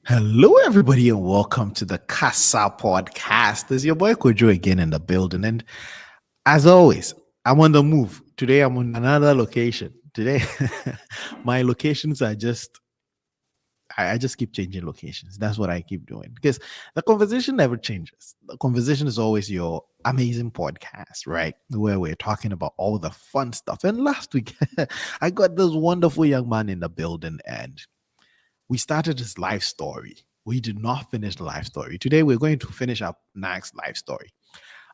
Hello, everybody, and welcome to the Kasa Podcast. This is your boy Kwadwo again in the building. And as always, I'm on the move. Today, I'm on another location. Today, my locations are I just keep changing locations. That's what I keep doing because the conversation never changes. The conversation is always your amazing podcast, right? Where we're talking about all the fun stuff. And last week, I got this wonderful young man in the building, and we started his life story. We did not finish the life story. Today we're going to finish up Nag's life story.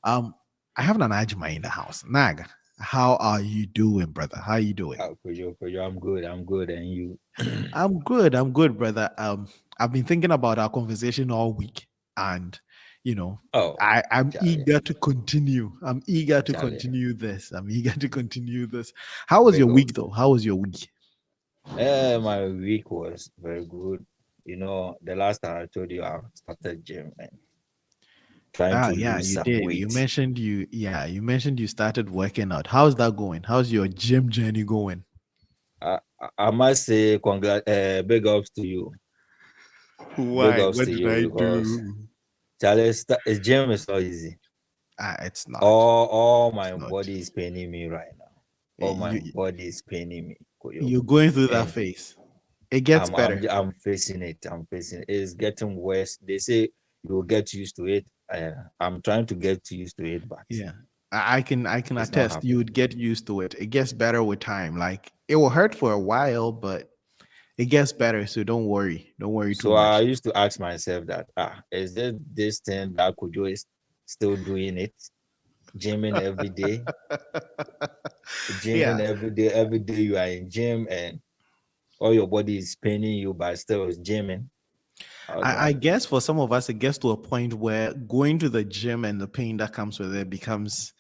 Um, I have an Ajma in the house. Nag, how are you doing, brother? How are you doing? Kojo, I'm good, and you? I'm good. I'm good, brother. I've been thinking about our conversation all week, and you know, Oh, I'm Charlie, eager to continue. I'm eager to Charlie, continue this. I'm eager to continue this. How was big your up. week, though? How was your week? My week was very good. The last time I told you I started gym and trying Ah, to yeah, lose you some did. weight. You mentioned you started working out. How's that going? How's your gym journey going? I must say, big ups to you, big Why? ups What to did you I because do? gym is not easy. Ah, it's not. All It's my not. body is paining me right now. All my You body is paining me, Koyo. you're going through that And phase. It gets better. I'm facing it. I'm facing it. It's getting worse. They say you'll get used to it. I'm trying to get used to it, but Yeah. I can it's not attest you happening. would get used to it. It gets better with time. Like it will hurt for a while, but it gets better. So don't worry. Don't worry too So I much. used to ask myself that is there this thing that Kujo is still doing it, gymming every day, Yeah. every day you are in gym and all your body is paining you, but still is gymming. I was I like, guess for some of us, it gets to a point where going to the gym and the pain that comes with it becomes,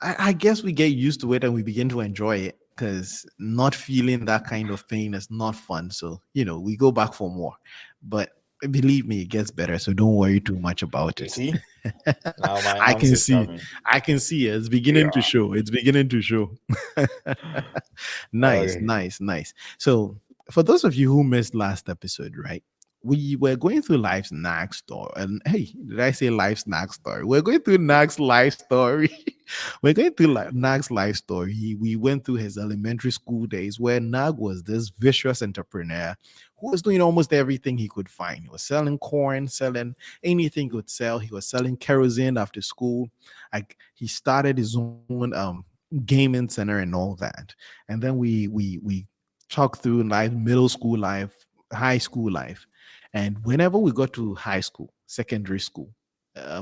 I guess we get used to it and we begin to enjoy it because not feeling that kind of pain is not fun. So, we go back for more. But believe me, it gets better. So don't worry too much about you it. see, now my I arms can is see. coming. I can see it. It's beginning to Yeah. show. It's beginning to show. Nice, Okay. nice, nice. So, for those of you who missed last episode, right? We were going through life's NAG story. And hey, did I say life's NAG story? We're going through NAG's life story. We're going through NAG's life story. We went through his elementary school days where NAG was this vicious entrepreneur who was doing almost everything he could find. He was selling corn, selling anything he could sell. He was selling kerosene after school. Like he started his own gaming center and all that. And then we talked through life, middle school life, high school life. And whenever we got to high school, secondary school,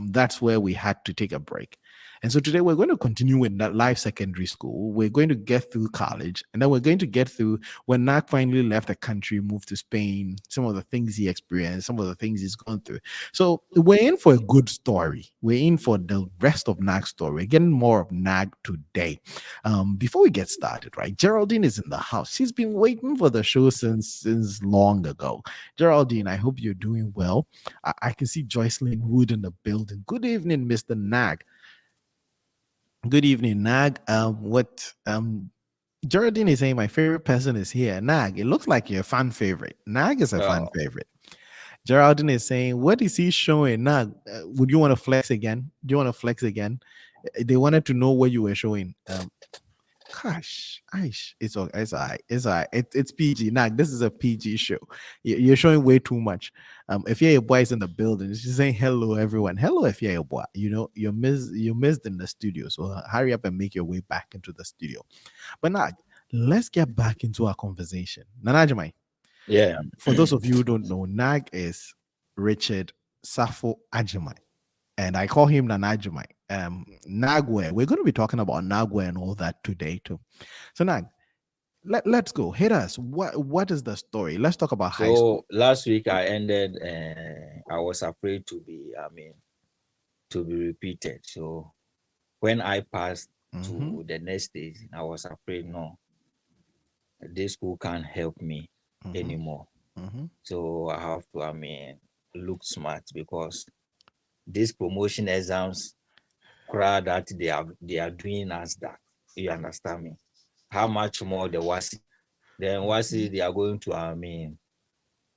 that's where we had to take a break. And so today we're going to continue with that life secondary school. We're going to get through college, and then we're going to get through when Nak finally left the country, moved to Spain, some of the things he experienced, some of the things he's gone through. So we're in for a good story. We're in for the rest of Nag's story. We're getting more of Nag today. Before we get started, right? Geraldine is in the house. She's been waiting for the show since long ago. Geraldine, I hope you're doing well. I can see Joycelyn Wood in the building. Good evening, Mr. Nag. Good evening, Nag. What Geraldine is saying my favorite person is here. Nag, it looks like you're a fan favorite. Nag is a fan Oh, favorite. Geraldine is saying, what is he showing? Nag, would you want to flex again? Do you want to flex again? They wanted to know what you were showing. Gosh, Aish, it's okay. It's all right. It's all right. It's PG. Nah, this is a PG show. You're showing way too much. If you're a boy is in the building, she's saying hello, everyone. Hello, if you're a boy. You missed in the studio. So hurry up and make your way back into the studio. But now, let's get back into our conversation. Nanajamai, yeah. for those of you who don't know, Nag is Richard Safo Ajamai, and I call him Nanajumai. Nagwe. We're going to be talking about Nagwe and all that today too. So Nag, let's go. Hit us. What is the story? Let's talk about high school. So last week I ended, I was afraid to be repeated. So when I passed Mm-hmm. to the next stage, I was afraid, no, this school can't help me Mm-hmm. anymore. Mm-hmm. So I have to, look smart because these promotion exams, crowd that they are doing us that. You understand me? How much more the WASI? Then WASI, they are going to,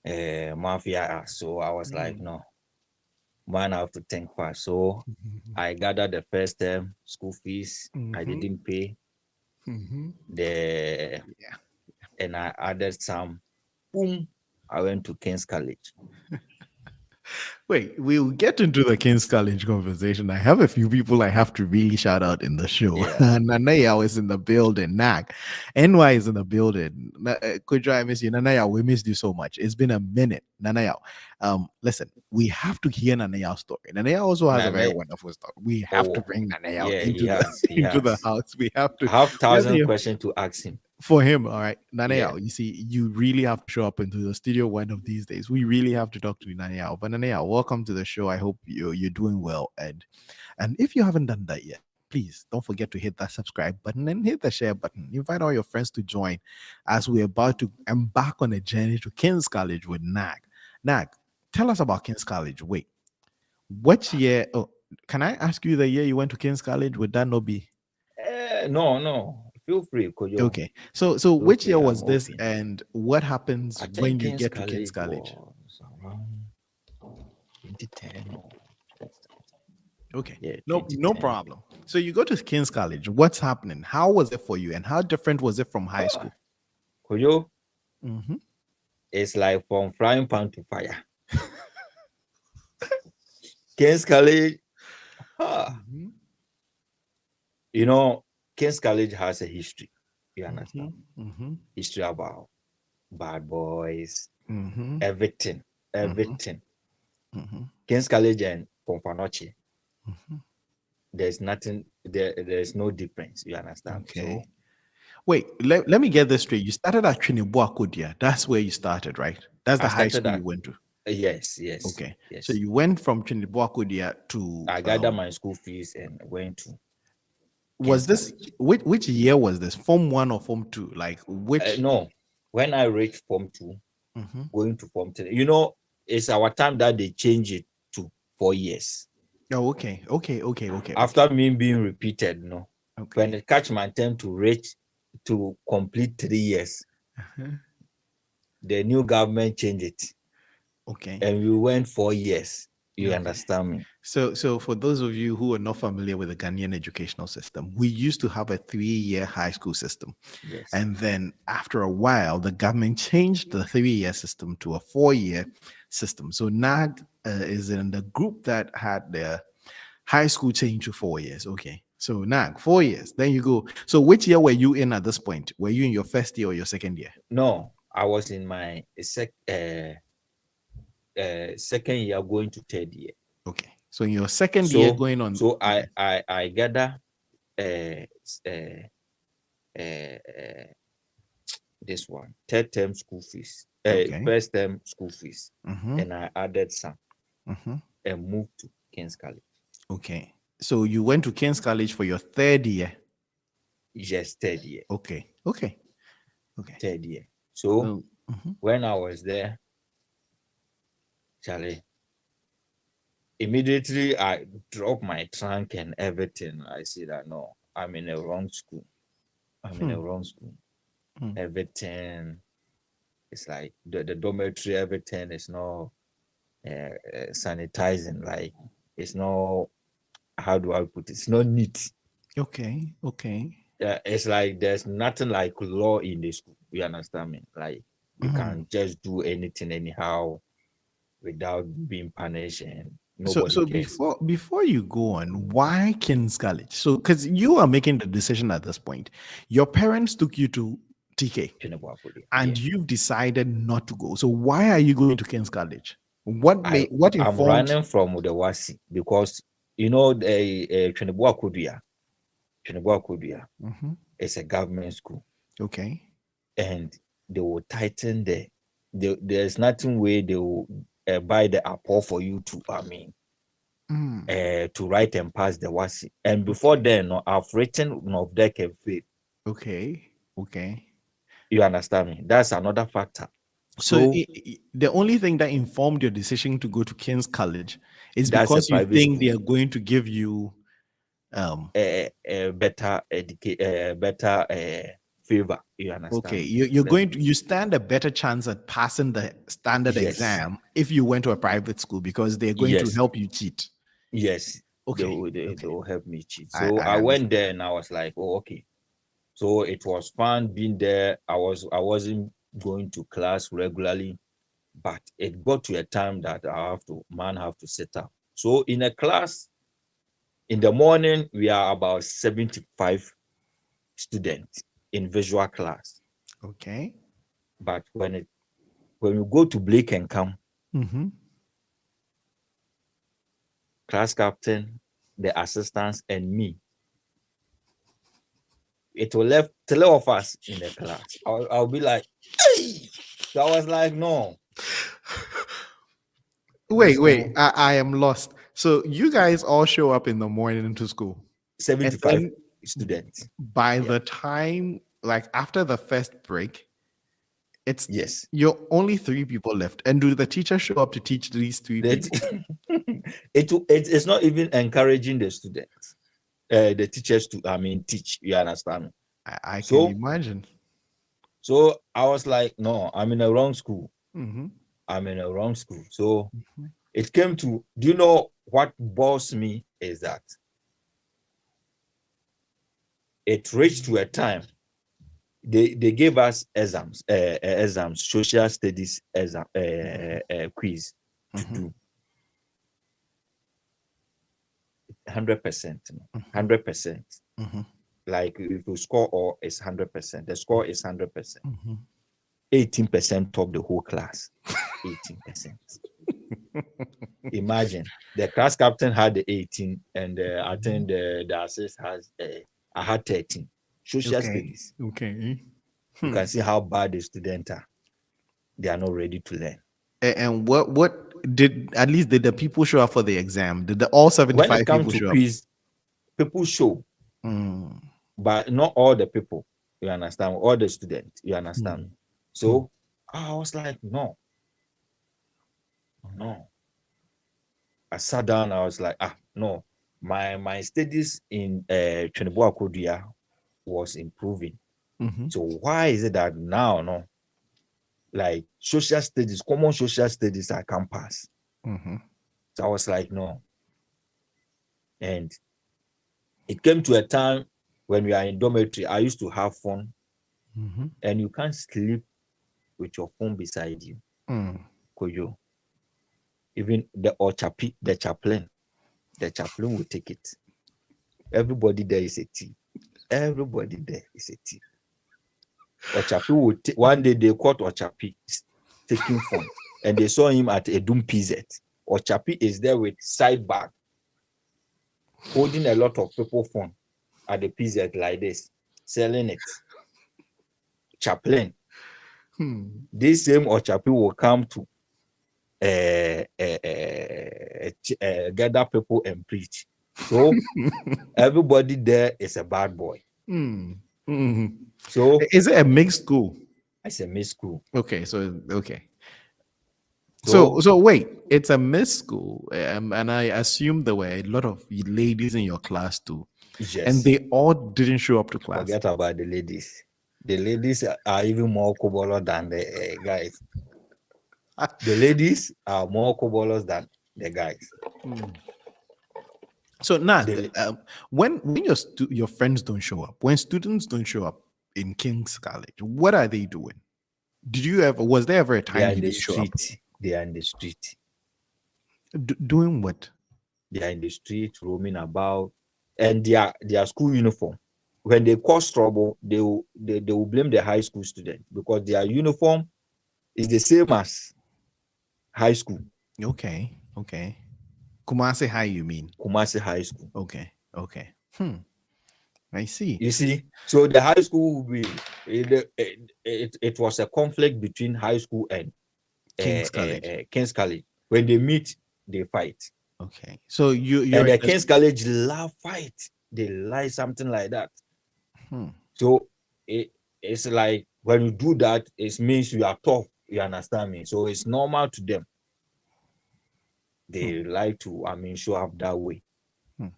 mafia. So I was like, Mm. no, man, I have to think fast. So I gathered the first term school fees. I Mm-hmm. didn't pay Mm-hmm. the, Yeah. and I added some. Boom! I went to King's College. Wait, we'll get into the King's College conversation. I have a few people I have to really shout out in the show. Yeah, Nanaya is in the building. NAG. NY is in the building. Kudra, I miss you. Nanaya, we missed you so much. It's been a minute. Nanaya, listen, we have to hear Nanaya's story. Nanaya also has a very Nane. wonderful story. We have to Oh, bring Nanaya yeah, he into the has. He into the has. house. I have We have to 1,000 hear questions to ask him. for him, all right. Yeah. Nanayao, you see, you really have to show up into the studio one of these days. We really have to talk to Nanayao. But Nanayao, welcome to the show. I hope you're doing well. And if you haven't done that yet, please don't forget to hit that subscribe button and hit the share button. Invite all your friends to join as we're about to embark on a journey to King's College with NAG. NAG, tell us about King's College. Wait, what year? Oh, can I ask you the year you went to King's College? Would that not be? No, no. Feel free, Koyo. Okay. So Feel which free. year I'm was this open. and what happens I when think you King's get to King's College College? was around 2010 or Okay. yeah, No 2010. problem. So you go to King's College. What's happening? How was it for you and how different was it from high Oh, school? Koyo, Mm-hmm. it's like from frying pan to fire. King's College, ah, Mm-hmm. you know, King's College has a history. You Mm-hmm. understand? Mm-hmm. History about bad boys, Mm-hmm. everything, Mm-hmm. everything. Mm-hmm. King's College and Pomfanoche, Mm-hmm. there's nothing, there's no difference. You understand? Okay. So Wait, let me get this straight. You started at Trinidad. That's where you started, right? That's the I high started school you at, went to. yes, yes, Okay. So yes. you went from Trinidad to I gathered my school fees and went to was King's this College. which year was this? Form one or form two? Like which? No, when I reached Form 2, Mhm. going to Form 3, it's our time that they change it to 4 years. Oh, okay. After me being repeated, when Okay. it catch my turn to reach to complete 3 years, Uh-huh. the new government changed it Okay. and we went 4 years. You Okay. understand me? So for those of you who are not familiar with the Ghanaian educational system, we used to have a 3-year high school system. Yes. And then after a while, the government changed the 3-year system to a 4-year system. So NAG is in the group that had their high school change to 4 years. Okay. So NAG, 4 years. Then you go. So which year were you in at this point? Were you in your first year or your second year? No, I was in my second year going to third year. Okay. So in your second year So going on. so Okay. I gather uh, uh, uh, this one third term school fees, Okay. first term school fees, Mm-hmm. and I added some Mm-hmm. and moved to King's College. Okay. So you went to King's College for your third year. Yes, third year, Okay. Okay. Okay. third year. So So, mhm. when I was there, Charlie, immediately I dropped my trunk and everything. I see that no, I'm in a wrong school. I'm in a Hmm. wrong school. Hmm. Everything is like the dormitory, everything is not sanitizing. Like it's not, how do I put it? It's not neat. Okay. Okay. It's like there's nothing like law in the school. You understand me? Like you Mhm. can just do anything anyhow without being punished and So nobody so cares. before you go on, why King's College? So because you are making the decision at this point, your parents took you to TK Yeah. and you've decided not to go. So why are you going to King's College? What I'm informed? running from the Wasi because the Chenebua Kodua Mhm. is a government school Okay. and they will tighten there's nothing way they will buy the apple for you to Mm. to write and pass the Wasi. And before Okay. then, no, I've written of deck and fail. Okay. Okay. You understand me? That's another factor. So So the only thing that informed your decision to go to King's College is that's a because you private think they school, are going to give you um a better favor. You understand Okay, me? you stand a better chance at passing the standard Yes, exam if you went to a private school because they're going to yes, help you cheat. yes. Okay, They okay, will help me cheat. I So I I went understand. there and I was like, oh, okay. So it was fun being there. I wasn't going to class regularly, but it got to a time that have to sit up. So in a class in the morning, we are about 75 students in visual class. Okay. But when we go to Blake and come, Mm-hmm. class captain, the assistants, and me, it will left three of us in the class. I'll be like, hey! So I was like, no, Wait, this wait. one, I am lost. So you guys all show up in the morning to school, and 75 then students. by Yeah. the time, like after the first break, it's Yes. you're only three people left. And do the teachers show up to teach these three That people? it's not even encouraging the students, the teachers to teach. You understand? I can So imagine. so I was like, no, I'm in the wrong school. Mm-hmm. I'm in the wrong school. So Mm-hmm. it came to, do you know what bothers me is that it reached to a time they gave us exams, social studies exam, quiz to Mm-hmm. do 100%, 100%. Mm-hmm. Like if you score all, it's 100%. The score is 100%. Mm-hmm. 18% of the whole class. 18%. Imagine the class captain had the 18, and I think the assist has I had 13. Social Okay. studies. Okay. You can see how bad the students are. They are not ready to learn. And what did the people show up for the exam? Did the all When 75 it comes people to show up? quiz, people show, Mm, but not all the people. You understand? All the students. You understand? mm, mm, So I was like, no, no. I sat down. I was like, no. My studies in Kwadwo was improving. mhm, So why is it that now, no, like social studies, common social studies, I can pass? mhm, So I was like, no. And it came to a time when we are in dormitory. I used to have phone, mhm, and you can't sleep with your phone beside you. mm. Koyo. Even the chaplain will take it. Everybody there is a thief. Everybody there is a thief. Ochapi will one day they caught Ochapi taking phone, and they saw him at a Doom PZ. Ochapi is there with side bag, holding a lot of people phone at the PZ like this, selling it. Chaplain. This same Ochapi will come to gather people and preach. So everybody there is a bad boy. Mm, mhm. So Is it a mixed school? it's a mixed school. Okay, so okay. So So so wait, it's a mixed school, and I assume there were a lot of ladies in your class too, and yes, they all didn't show up to class. forget about the ladies. The ladies are even more cobolo than the guys. The ladies are more cobolos than the guys. So now, The, when your friends don't show up, when students don't show up in King's College, what are they doing? Did you ever? Was there ever a they are time in you the didn't show up? street. They are in the street. Doing what? They are in the street roaming about, and their school uniform. When they cause trouble, they will blame the high school student because their uniform is the same as high school, Okay, okay. Kumasi High, you mean? Kumasi High School. Okay, okay. I see. You see, so the high school will be it was a conflict between high school and King's College. King's College. When they meet, they fight. Okay, so you're And in the this. King's College love fight. They like something like that. Hmm. So it's like when you do that, it means you are tough. You understand me? So it's normal to them. They like to, show up that way. Hmm.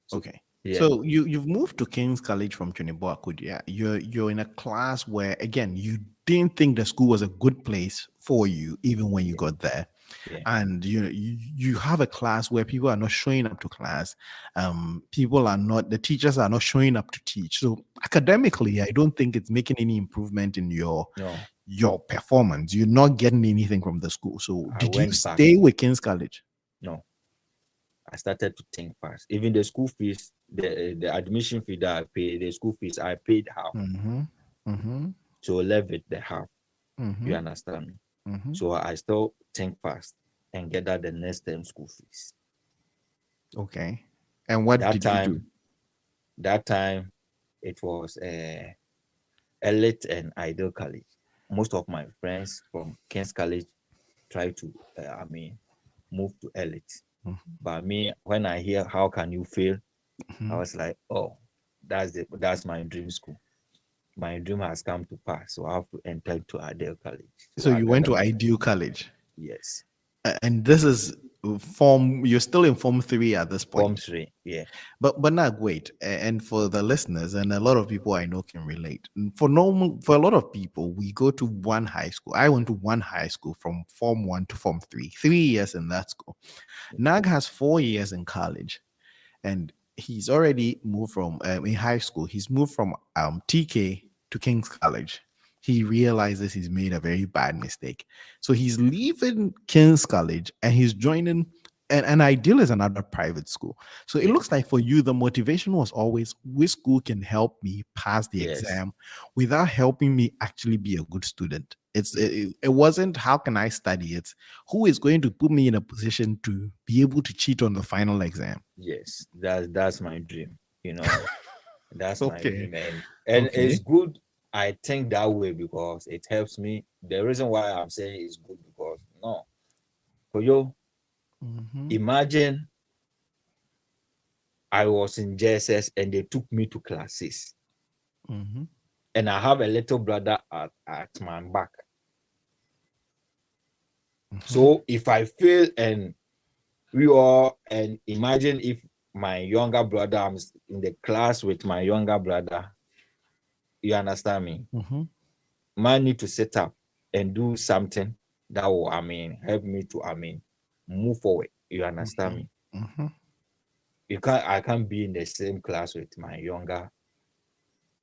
So Okay. Yeah, So you've moved to King's College from Trinidad Akudia. You're in a class where again you didn't think the school was a good place for you even when you yeah, got there, yeah, and you have a class where people are not showing up to class, people are not, the teachers are not showing up to teach. So academically, I don't think it's making any improvement in no, your performance. You're not getting anything from the school. So I did you went back. stay with King's College? No, I started to think fast. Even the school fees, the admission fee that I paid, the school fees, I paid half. Mm-hmm. Mm-hmm. So left it the half. You Mm-hmm. understand me? Mm-hmm. So I still think fast and get that the next term school fees. Okay. And what That did you do? time, that time, it was elite and ideal college. Most of my friends from King's College try to, move to elite. But me, when I hear how can you fail, I Mhm. was like, oh, that's my dream school. My dream has come to pass, so I have to enter to ideal college. So So I you went gather to my Ideal College. yes, And this is form, you're still in form 3 at this form point. 3. Yeah, But now wait, and for the listeners, and a lot of people I know can relate. For a lot of people, we go to one high school. I went to one high school from form 1 to form 3, 3 years in that school. NAG has 4 years in college, and he's already moved from in high school. He's moved from TK to King's College. He realizes he's made a very bad mistake, so he's leaving King's College and he's joining. And Ideal is another private school. So it yeah, looks like for you, the motivation was always which school can help me pass the yes, exam without helping me actually be a good student. It wasn't how can I study, it's who is going to put me in a position to be able to cheat on the final exam. yes. That's my dream. You know, that's my Okay. dream, and it's Okay. good. I think that way because it helps me. The reason why I'm saying it's good because no, for you, Mm-hmm. imagine I was in JSS and they took me to classes, Mm-hmm. and I have a little brother at my back. Mm-hmm. So if I fail and we all, and imagine if my younger brother, I'm in the class with my younger brother, you understand me? Mm-hmm. Man need to set up and do something that will, help me to, move forward. You understand me? Mm-hmm. I can't be in the same class with my younger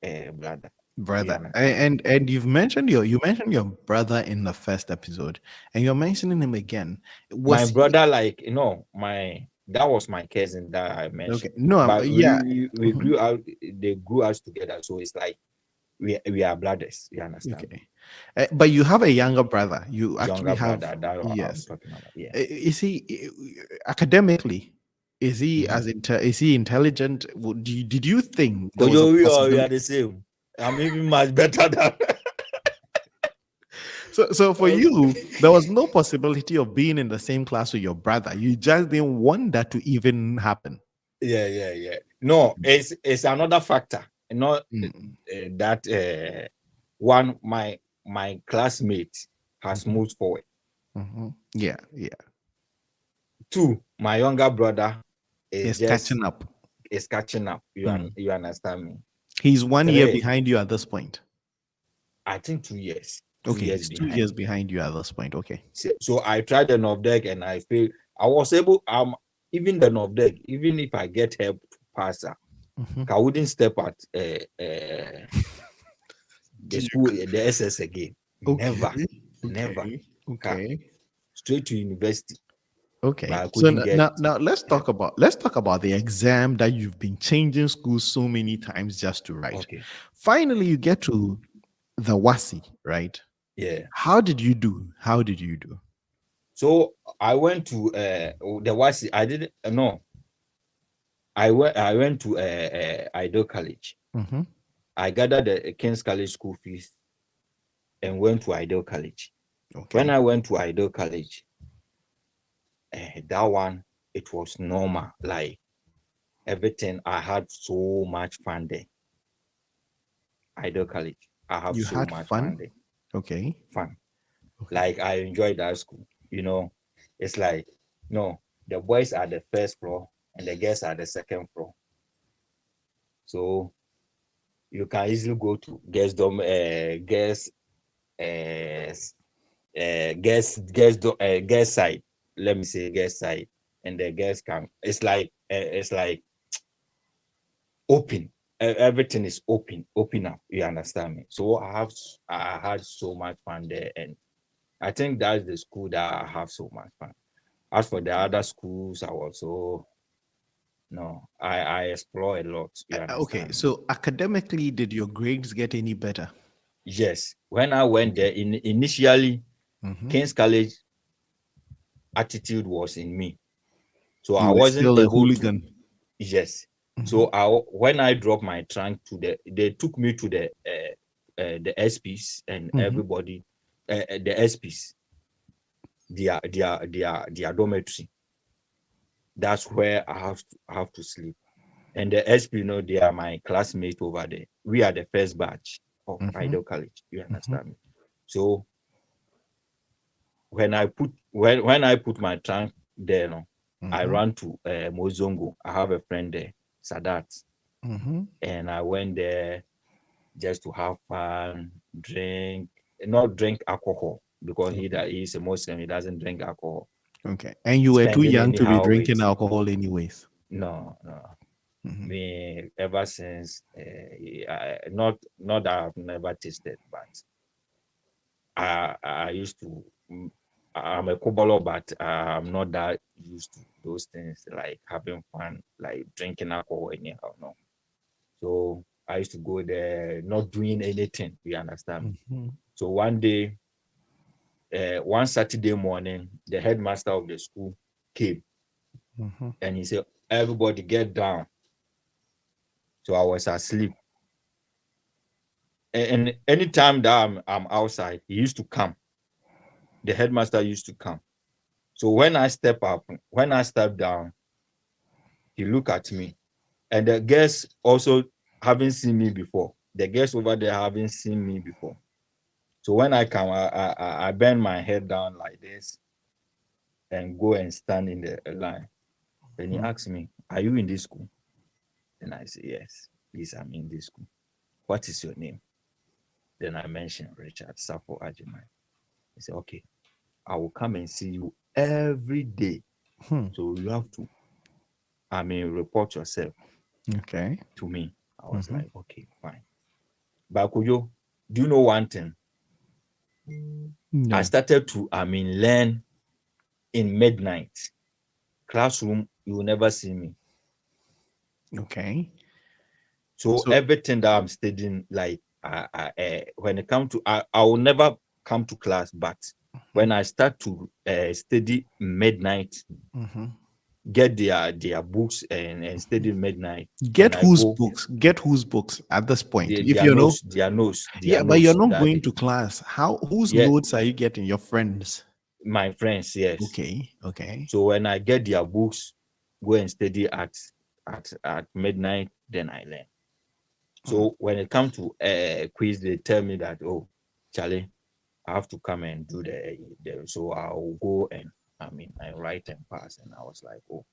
brother. You Brother. understand me? And you mentioned your brother in the first episode, and you're mentioning him again. My Was he brother, like, that was my cousin that I okay? mentioned. No, But yeah. we Mhm. grew out, they grew us together. So it's like we are brothers. You understand me? Okay. But you have a younger brother. You actually Younger have, brother that I'm yes. talking about. Yeah. Is he academically? Is he intelligent? Did you think there was a Kojo, we are possibility? the same. I'm even much better than. So for Oh, you, there was no possibility of being in the same class with your brother. You just didn't want that to even happen. yeah, yeah, yeah. No, it's another factor. Not Mm, that one. My classmate has mhm, moved forward. mhm. Yeah, yeah. Two, my younger brother is It's just catching up. is catching up. Mm. You understand me? He's 1 year Three, behind you at this point. I think 2 years. Two Okay, years he's two behind years me. behind you at this point. Okay. So I tried the Novdec and I failed. I was able, even the Novdec, even if I get help to pass, Mhm. I wouldn't step at the You school, c- the SS again. Okay, Never, never. okay, Ka- okay, Straight to university, but okay. I So couldn't get now help. let's talk about the exam that you've been changing schools so many times just to write. Okay, Finally, you get to the WASI, right? yeah. How did you do? How did you do? So I went to the was I didn't no. I went to Ido College. Mm-hmm. I gathered the King's College school fees and went to Ido College. When Okay. I went to Ido College, that one it was normal. Like everything, I had so much fun there. Ido College, I have You so had much fun fun? there. Okay. Fun. Okay. Like I enjoyed that school. It's like no, the boys are the first floor and the girls are the second floor. So you can easily go to guest side. Let me say guest side, and the guests can. It's like open. Everything is open up. You understand me? So I had so much fun there, and I think that's the school that I have so much fun. As for the other schools, I also no, I explore a lot. You Okay, understand me? so academically, did your grades get any better? Yes. When I went there, initially, Mm-hmm. King's College attitude was in me, so I You were wasn't still a able to. hooligan. Yes. Mm-hmm. So when I dropped my trunk they took me to the SPs and Mm-hmm. everybody, the SPs, their dormitory. That's where I have to sleep. And the SP, they are my classmates over there. We are the first batch of Mm-hmm. Idol College. You Mm-hmm. understand me? So when I put my trunk there, I Mm-hmm. ran to Mozongo. I have a friend there, Sadat, Mm-hmm. and I went there just to have fun, drink, not drink alcohol because he's a Muslim. He doesn't drink alcohol. Okay. And you were too Spending young to be anyhow with drinking alcohol, anyways. no, no. Mm-hmm. Me ever since, not that I've never tasted, but I used to. I'm a cobolo, but I'm not that used to those things like having fun, like drinking alcohol anyhow. No, so I used to go there, not doing anything. You understand me? Mm-hmm. So one day, one Saturday morning, the headmaster of the school came Mm-hmm. and he said, "Everybody get down." So I was asleep. And anytime that I'm outside, he used to come. The headmaster used to come. So when I step down, he look at me. And the guests also haven't seen me before. The guests over there haven't seen me before. So when I come, I bend my head down like this and go and stand in the line. Then he asks me, "Are you in this school?" And I say, "Yes, please, I'm in this school. What is your name?" Then I mentioned Richard Safo Ajimai. He said, "Okay, I will come and see you every day. Hmm. So you have to, report yourself Okay. to me." I was Mm-hmm. like, "Okay, fine." But Kujo, do you know one thing? I No. started to, learn in midnight. Classroom, you will never see me. Okay. So So everything that I'm studying, like, when it comes to, I will never come to class, but when I start to study midnight, mm-hmm. get their books and study midnight, Get when I whose go, books? Get whose books at this point? If their you know, notes, their notes, their yeah, but you're notes not that going to class. How? Whose yeah, notes are you getting? Your friends? my friends, yes. Okay. Okay. So when I get their books, go and study at midnight, then I learn. Hmm. So when it comes to quiz, they tell me that, "Oh, Charlie, I have to come and do so I'll go and I write and pass." And I was like, "Oh,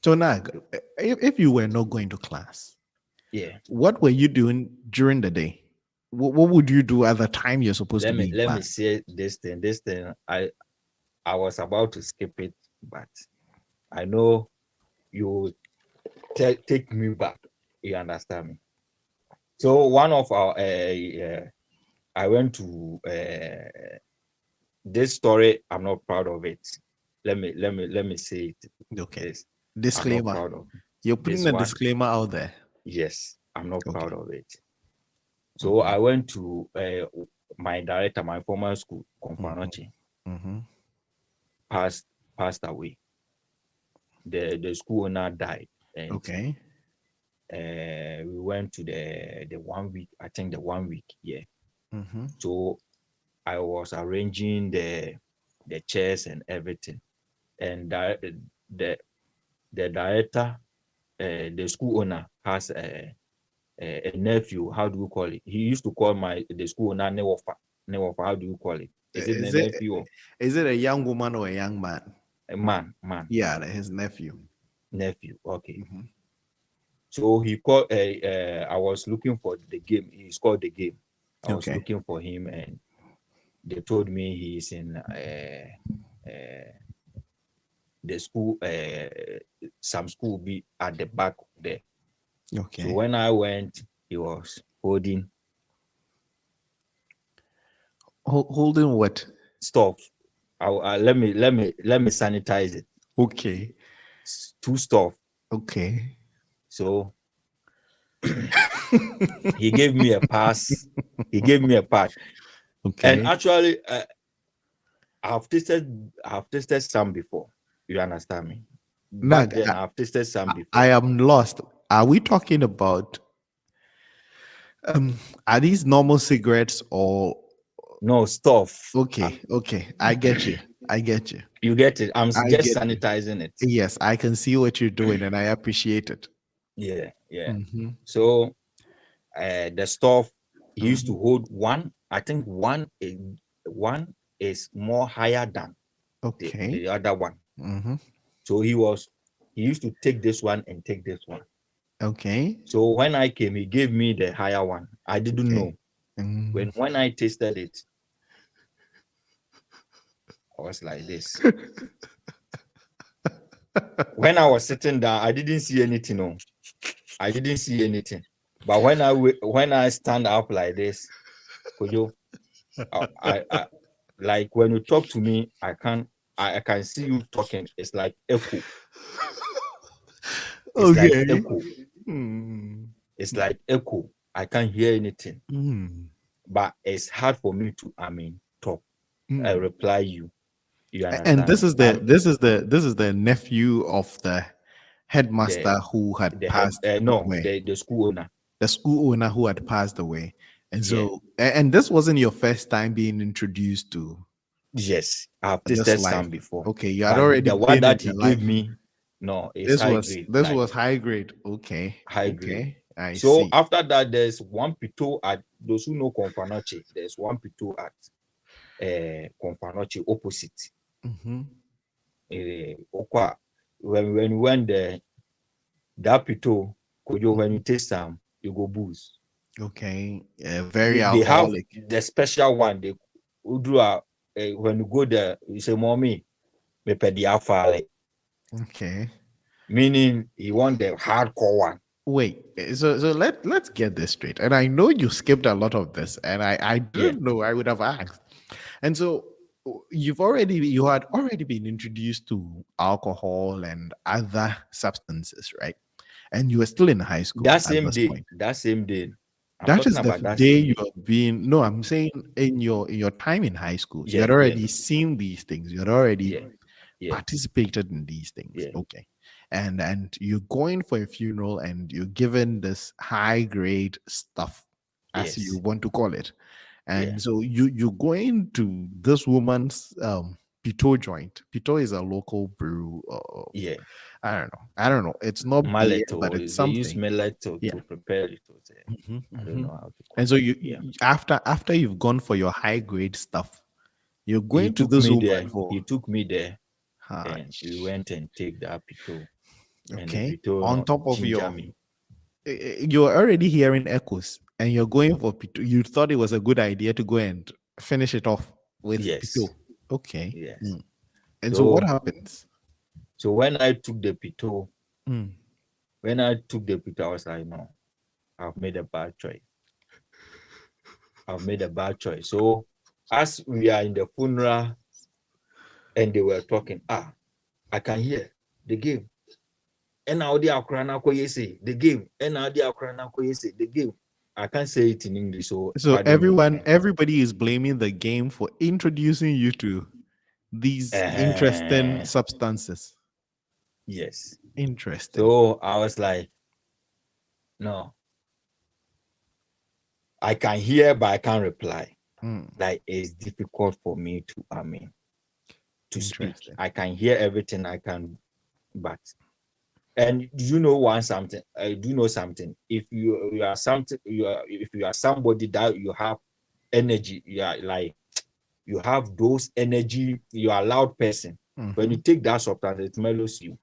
So Nag, if you were not going to class, yeah." what were you doing during the day? What would you do at the time you're supposed to Let me be in let me class? say this thing. This thing, I was about to skip it, but I know you take me back. You understand me? So one of our I went to this story. I'm not proud of it. Let me say it. Okay. This I'm not Disclaimer. proud of You're this putting a one. disclaimer out there. Yes, I'm not proud Okay. of it. So Mm-hmm. I went to my director, my former school, Mm-hmm. Konfanochi, Mm-hmm. passed passed away. The school owner died, and Okay. we went to the 1 week. I think the 1 week. Yeah. Mm-hmm. So I was arranging the chairs and everything, and the the director, the school owner has a nephew. How do you call it? He used to call the school owner Newofa. Newofa. How do you call it? Is it the Is it nephew or is it a young woman or a young man? a man? Man, Yeah, his nephew. nephew. Okay. Mm-hmm. So he called. I was looking for the game. He's called the game. I was Okay. looking for him, and they told me he's in the school. Some school be at the back there. Okay. So when I went, he was holding Holding what? stuff. Let me sanitize it. Okay. Two stuff. Okay. So he gave me a pass. He gave me a pass. Okay. And actually, I've tasted some before. You understand me? Back Nag, then, I've tasted some before. I am lost. Are we talking about are these normal cigarettes or No stuff. okay, I get you. I get you. You get it. I'm I just get you. sanitizing it. Yes, I can see what you're doing and I appreciate it. Yeah. Mhm. So the stuff he used to hold one. I think one is more higher than Okay. the other one. Mm-hmm. So he used to take this one and take this one. Okay. So when I came, he gave me the higher one. I didn't know. Mm. When I tasted it, I was like this. When I was sitting down, I didn't see anything. No, I didn't see anything. But when I stand up like this, Kojo, I like when you talk to me, I can see you talking. It's like echo. It's like Okay. echo. Mm. It's like echo. I can't hear anything. Mm. But it's hard for me to talk. I Mm. reply you. You understand? And this is But the nephew of the headmaster who had passed away. the school owner. The school owner who had passed away. And Yeah. so and this wasn't your first time being introduced to Yes, I've this tasted life. some before. Okay, you had But already the one been in that the he life. gave me, no, it's high grade. This was high grade. Okay. High grade. Okay. I So see. after that, there's one pito at those who know Confanoche. There's one pito at Confanoche opposite. Mm-hmm. When we went there, that pito, when you taste some, you go booze. Okay. Very They have alcoholic. the special one. They do when you go there, you say, "Mommy, me pay the afale." Okay. Meaning he want the hardcore one. Wait, so let's get this straight. And I know you skipped a lot of this, and I didn't know I would have asked. And so you had already been introduced to alcohol and other substances, right? And you were still in high school That at same this day. point. That same day. I'm That talking is the about that day same you day. have been. No, I'm saying in your time in high school, you Yeah, had already seen these things. You had already Yeah. participated in these things. Yeah. Okay. And you're going for a funeral and you're given this high grade stuff, as you Yes. want to call it. And Yeah. so you're going to this woman's pito joint. Pito is a local brew. Yeah. I don't know. It's not beer, Mallet, but or it's they use something. millet to Yeah. prepare it. Mhm, I don't mhm. know how to call And so it. after you've gone for your high grade stuff, you're He going to took this me woman there. for He took me there, hi. and we went and take the pito. And the Okay. pito On top of ginger me. you're already hearing echoes and you're going for pito. You thought it was a good idea to go and finish it off with Yes. pito. Okay. Yes. Mm. And so what So happens? so when I took the pito, Mm. I was like, no, I've made a bad choice. So as we are in the funeral and they were talking, I can hear the game. And now the game. And now the game. I can't say it in English, so pardon me. Everybody is blaming the game for introducing you to these interesting substances. Yes. Interesting. So I was like, no. I can hear, but I can't reply. Mm. Like it's difficult for me to speak. Interesting. I can hear everything I can, but and you know something. I do know something. If you are something, if you are somebody that you have energy, you are like you have those energy. You are a loud person. When you take that substance, it mellows you.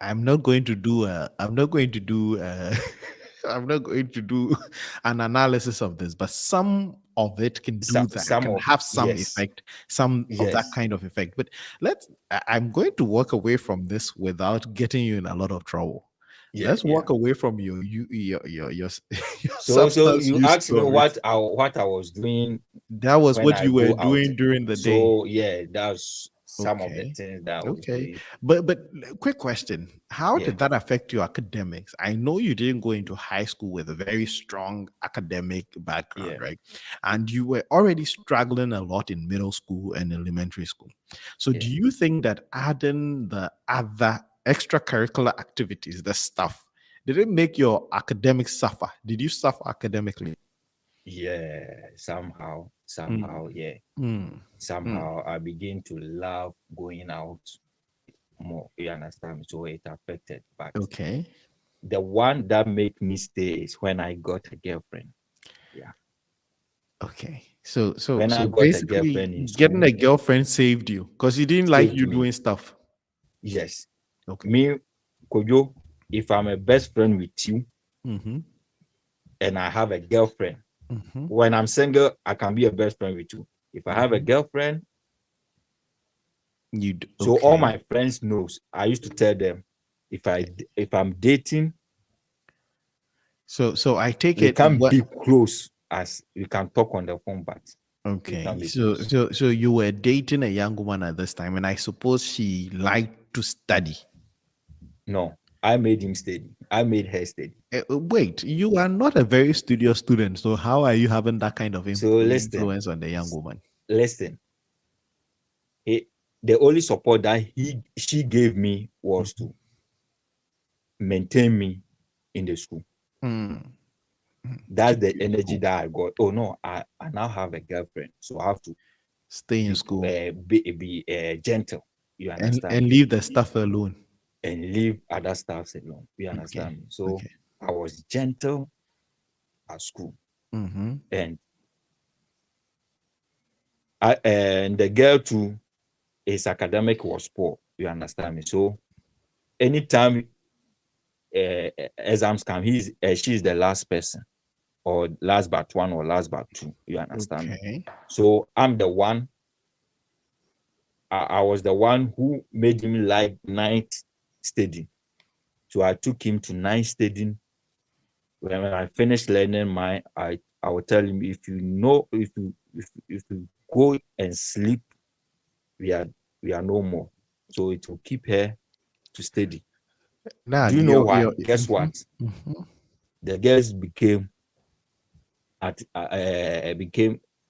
I'm not going to do I'm not going to do I'm not going to do an analysis of this, but some of it can do that, Some can of, have some yes, effect, some of that yes, kind of effect. But I'm going to walk away from this without getting you in a lot of trouble. yeah, Let's yeah. walk away from your your So substance you use asked me stories. what I was doing That was when what I you were go out. doing during the day. So yeah, that's some of the Okay. things that I was Okay. doing. But quick question. How Yeah, did that affect your academics? I know you didn't go into high school with a very strong academic background, yeah, right? And you were already struggling a lot in middle school and elementary school. So yeah, do you think that adding the other extracurricular activities, the stuff, did it make your academics suffer? Did you suffer academically? yeah. Mm, Somehow, yeah. mm, mm. Somehow I begin to love going out more. You understand? So it affected. But Okay. the one that made me stay is when I got a girlfriend. Yeah. Okay. So so When I so got a basically girlfriend in getting school, a girlfriend saved you because you didn't like saved you me. doing stuff. Yes. Okay. Me, Kojo, if I'm a best friend with you Mm-hmm. and I have a girlfriend, Mm-hmm. when I'm single, I can be a best friend with you. If I have a Mm-hmm. girlfriend, so all Okay. my friends knows. I used to tell them if I'm dating, So I take we it can't what be close as we can talk on the phone, but we okay. can't be So close. so so you were dating a young woman at this time, and I suppose she liked to study. No, I made him steady. I made her steady. Wait, you are not a very studious student, so how are you having that kind of So influence on the young woman? listen. He, the only support that she gave me was Mhm. to maintain me in the school. Mm. That's Keep the you in energy school. that I got. Oh no, I now have a girlfriend, so I have to Stay in school be gentle. You understand and me, leave the stuff alone. and leave other stuff alone. You Okay. understand me. So Okay. I was gentle at school, Mm-hmm. and the girl too, his academic was poor. You understand me. So anytime exams come, she's the last person, or last but one, or last but two. You understand me. Okay. So I'm the one. I was the one who made him like night studying. So I took him to night studying. When I finished learning I will tell him, if you know, if you go and sleep, we are no more. So it will keep her to study. Do Nag, you know your why? Guess mhm, what? mhm. The girls became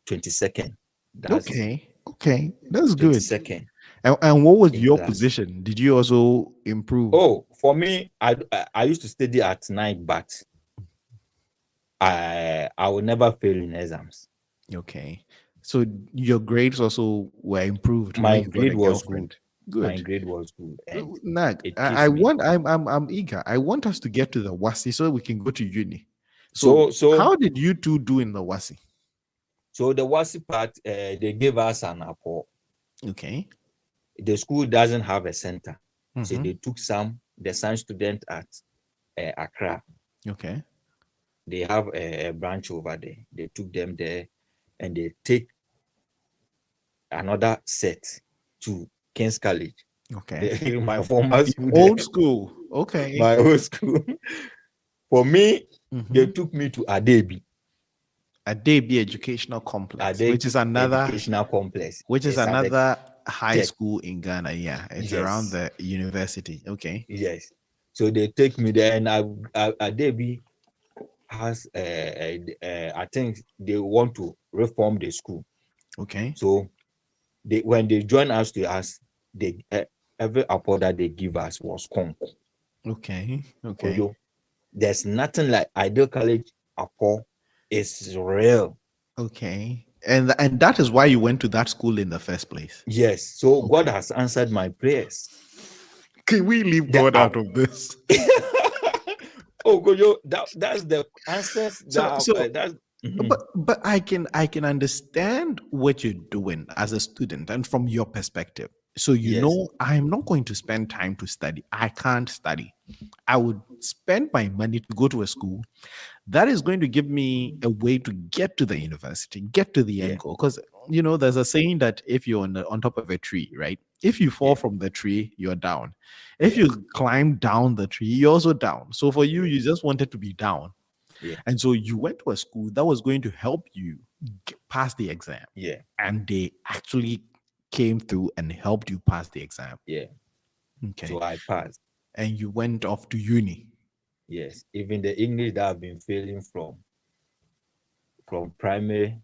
22nd. That's Okay. Okay. That's twenty good. second And what was in your class. position? Did you also improve? Oh, for me, I used to study at night, but I will never fail in exams. Okay. So your grades also were improved when My you got grade a was good. girlfriend. My Good. grade was good, and Nag, it I keeps me. want I'm eager. I want us to get to the WASI so we can go to uni. So So so how did you two do in the WASI? so the WASI part, they gave us an apport. Okay. The school doesn't have a center, so Mm-hmm. they took the science student at Accra. Okay. They have a branch over there. They took them there, and they take another set to King's College, Okay. my former Your school old there, school. Okay. my old school. For me, they Mm-hmm. took me to Adebi, A Debi Educational Complex, Adebi Educational Complex. which is It's at the another high jet. school in Ghana. Yeah, it's around Yes, the university. Okay. yes. So they take me there, and Adebi has, I think they want to reform the school. Okay. So when they join us to us, they every apple that they give us was conk. Okay. Okay. Koyo. There's nothing like Ideal College apple. It's real. Okay. And that is why you went to that school in the first place. Yes. So God Okay. has answered my prayers. Can we leave The God out of this? oh, Koyo, that's the answers So so that's. Mhm. but I can understand what you're doing as a student and from your perspective. So, Yes. I'm not going to spend time to study. I can't study. I would spend my money to go to a school that is going to give me a way to get to the university, get to the Yeah. end goal. Because, there's a saying that if you're on top of a tree, right? If you fall Yeah. from the tree, you're down. If Yeah. you climb down the tree, you're also down. So for you, Yeah. you just wanted to be down. Yeah. And so you went to a school that was going to help you pass the exam. Yeah. And they actually came through and helped you pass the exam. Yeah. Okay. So I passed. And you went off to uni. Yes. Even the English that I've been failing from primary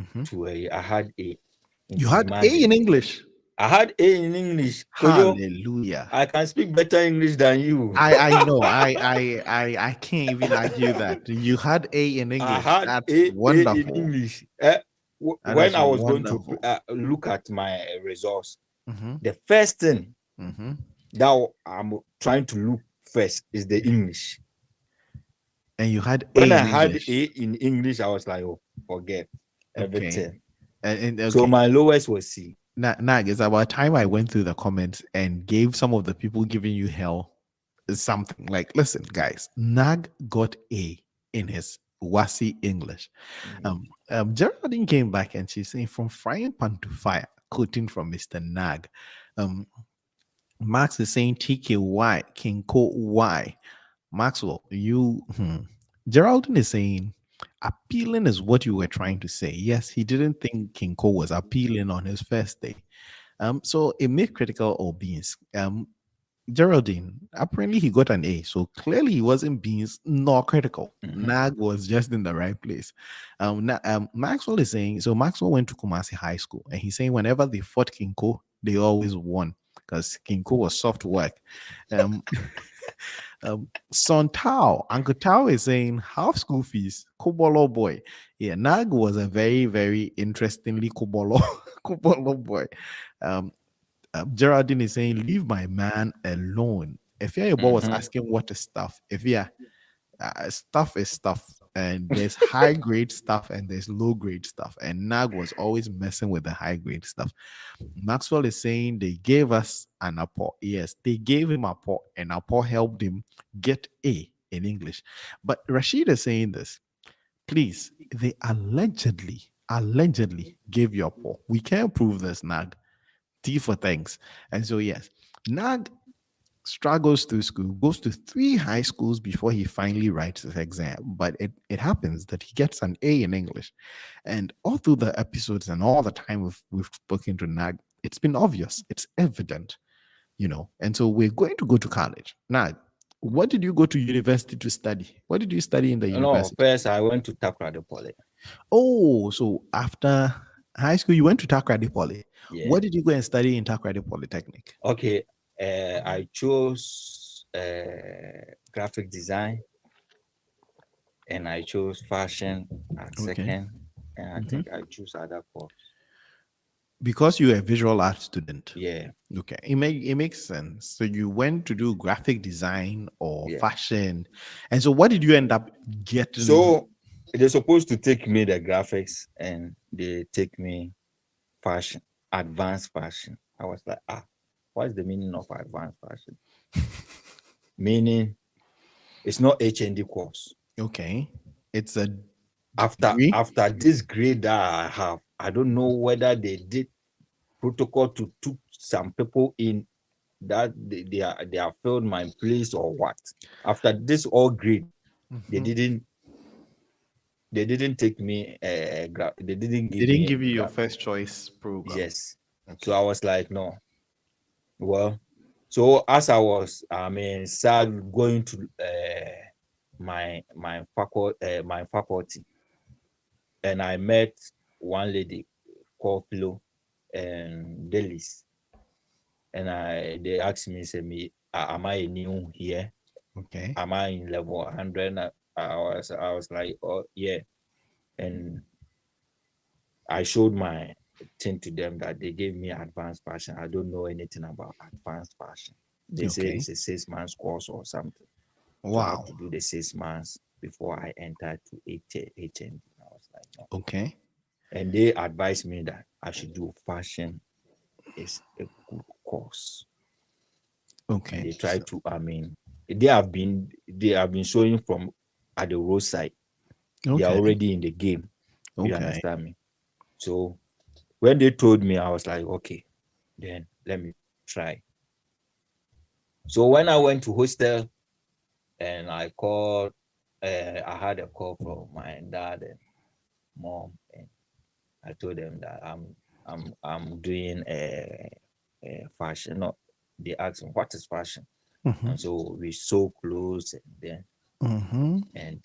Mhm. to I had A. You Into had A imagine. in English. I had A in English. Kojo, Hallelujah. I can speak better English than you. I know. I can't even argue that. You had A in I English. had That's A in wonderful. English. That When is I was going to wonderful. look at my results, Mm-hmm. the first thing Mm-hmm. that I'm trying to look first is the English. And you had A When I in had English. A in English, I was like, oh, forget Okay. everything. And So okay. my lowest was C. Nag, it's about time I went through the comments and gave some of the people giving you hell something. Like, listen, guys, Nag got A in his Wasi English. Geraldine came back and she's saying, from frying pan to fire, quoting from Mr. Nag. Um, Max is saying TKY, Kinko Y. Maxwell, Geraldine is saying appealing is what you were trying to say. Yes, he didn't think Kinko was appealing on his first day. So it made critical or beans. Geraldine, apparently he got an A, so clearly he wasn't being nor critical. Nag was just in the right place. Maxwell is saying, so Maxwell went to Kumasi High School, and he's saying whenever they fought Kinko, they always won because Kinko was soft work. Um, Son Tao, Uncle Tao is saying half school fees, Kobolo boy. Yeah, Nag was a very, very interestingly Kobolo, Kobolo boy. Um, Geraldine is saying, leave my man alone. If your boy was asking what is stuff, if stuff is stuff, and there's high grade stuff and there's low grade stuff, and Nag was always messing with the high grade stuff. Maxwell is saying they gave us an apport. Yes, they gave him a apport, and apport helped him get A in English. But Rashid is saying this. Please, they allegedly gave you a apport. We can't prove this, Nag. T for thanks. And so, yes, Nag struggles through school, goes to 3 high schools before he finally writes his exam. But it happens that he gets an A in English. And all through the episodes and all the time we've spoken to Nag, it's been obvious, it's evident, And so we're going to go to college. Nag, what did you go to university to study? What did you study in the No, university? first I went to Takrady Poly. Oh, so after high school, you went to Takrady Poly. Yeah. What did you go and study in Takrady Polytechnic? Okay. I chose graphic design, and I chose fashion at second, and I think I choose other course. Because you're a visual art student. Yeah. Okay. It makes sense. So you went to do graphic design or fashion. And so what did you end up getting? So they're supposed to take me the graphics and they take me fashion, advanced fashion. I was like, what's the meaning of advanced fashion? Meaning it's not HND course. Okay. It's a after this grade that I have, I don't know whether they did protocol to took some people in that they are filled my place or what. After this all grade, they didn't take me they didn't give you your first choice program. Yes. Okay. So I was like, no. Well, so as I was started going to my faculty, and I met one lady called Flo and Delis, and they asked me, say me, am I new here? Okay. Am I in level 100? I was like, oh yeah, and I showed my thing to them that they gave me advanced fashion. I don't know anything about advanced fashion. They say it's a 6 months course or something. Wow. So I have to do the 6 months before I enter to HND. I was like, no. Okay. And they advised me that I should do fashion. It's a good course, and Okay. they try to. I mean, they have been showing from at the roadside. They are Okay. already in the game. You Okay. understand me? So when they told me, I was like, okay, then let me try. So when I went to hostel and I called, I had a call from my dad and mom, and I told them that I'm doing a fashion. No, they asked me what is fashion, Mm-hmm. and so we sew clothes, Mm-hmm. and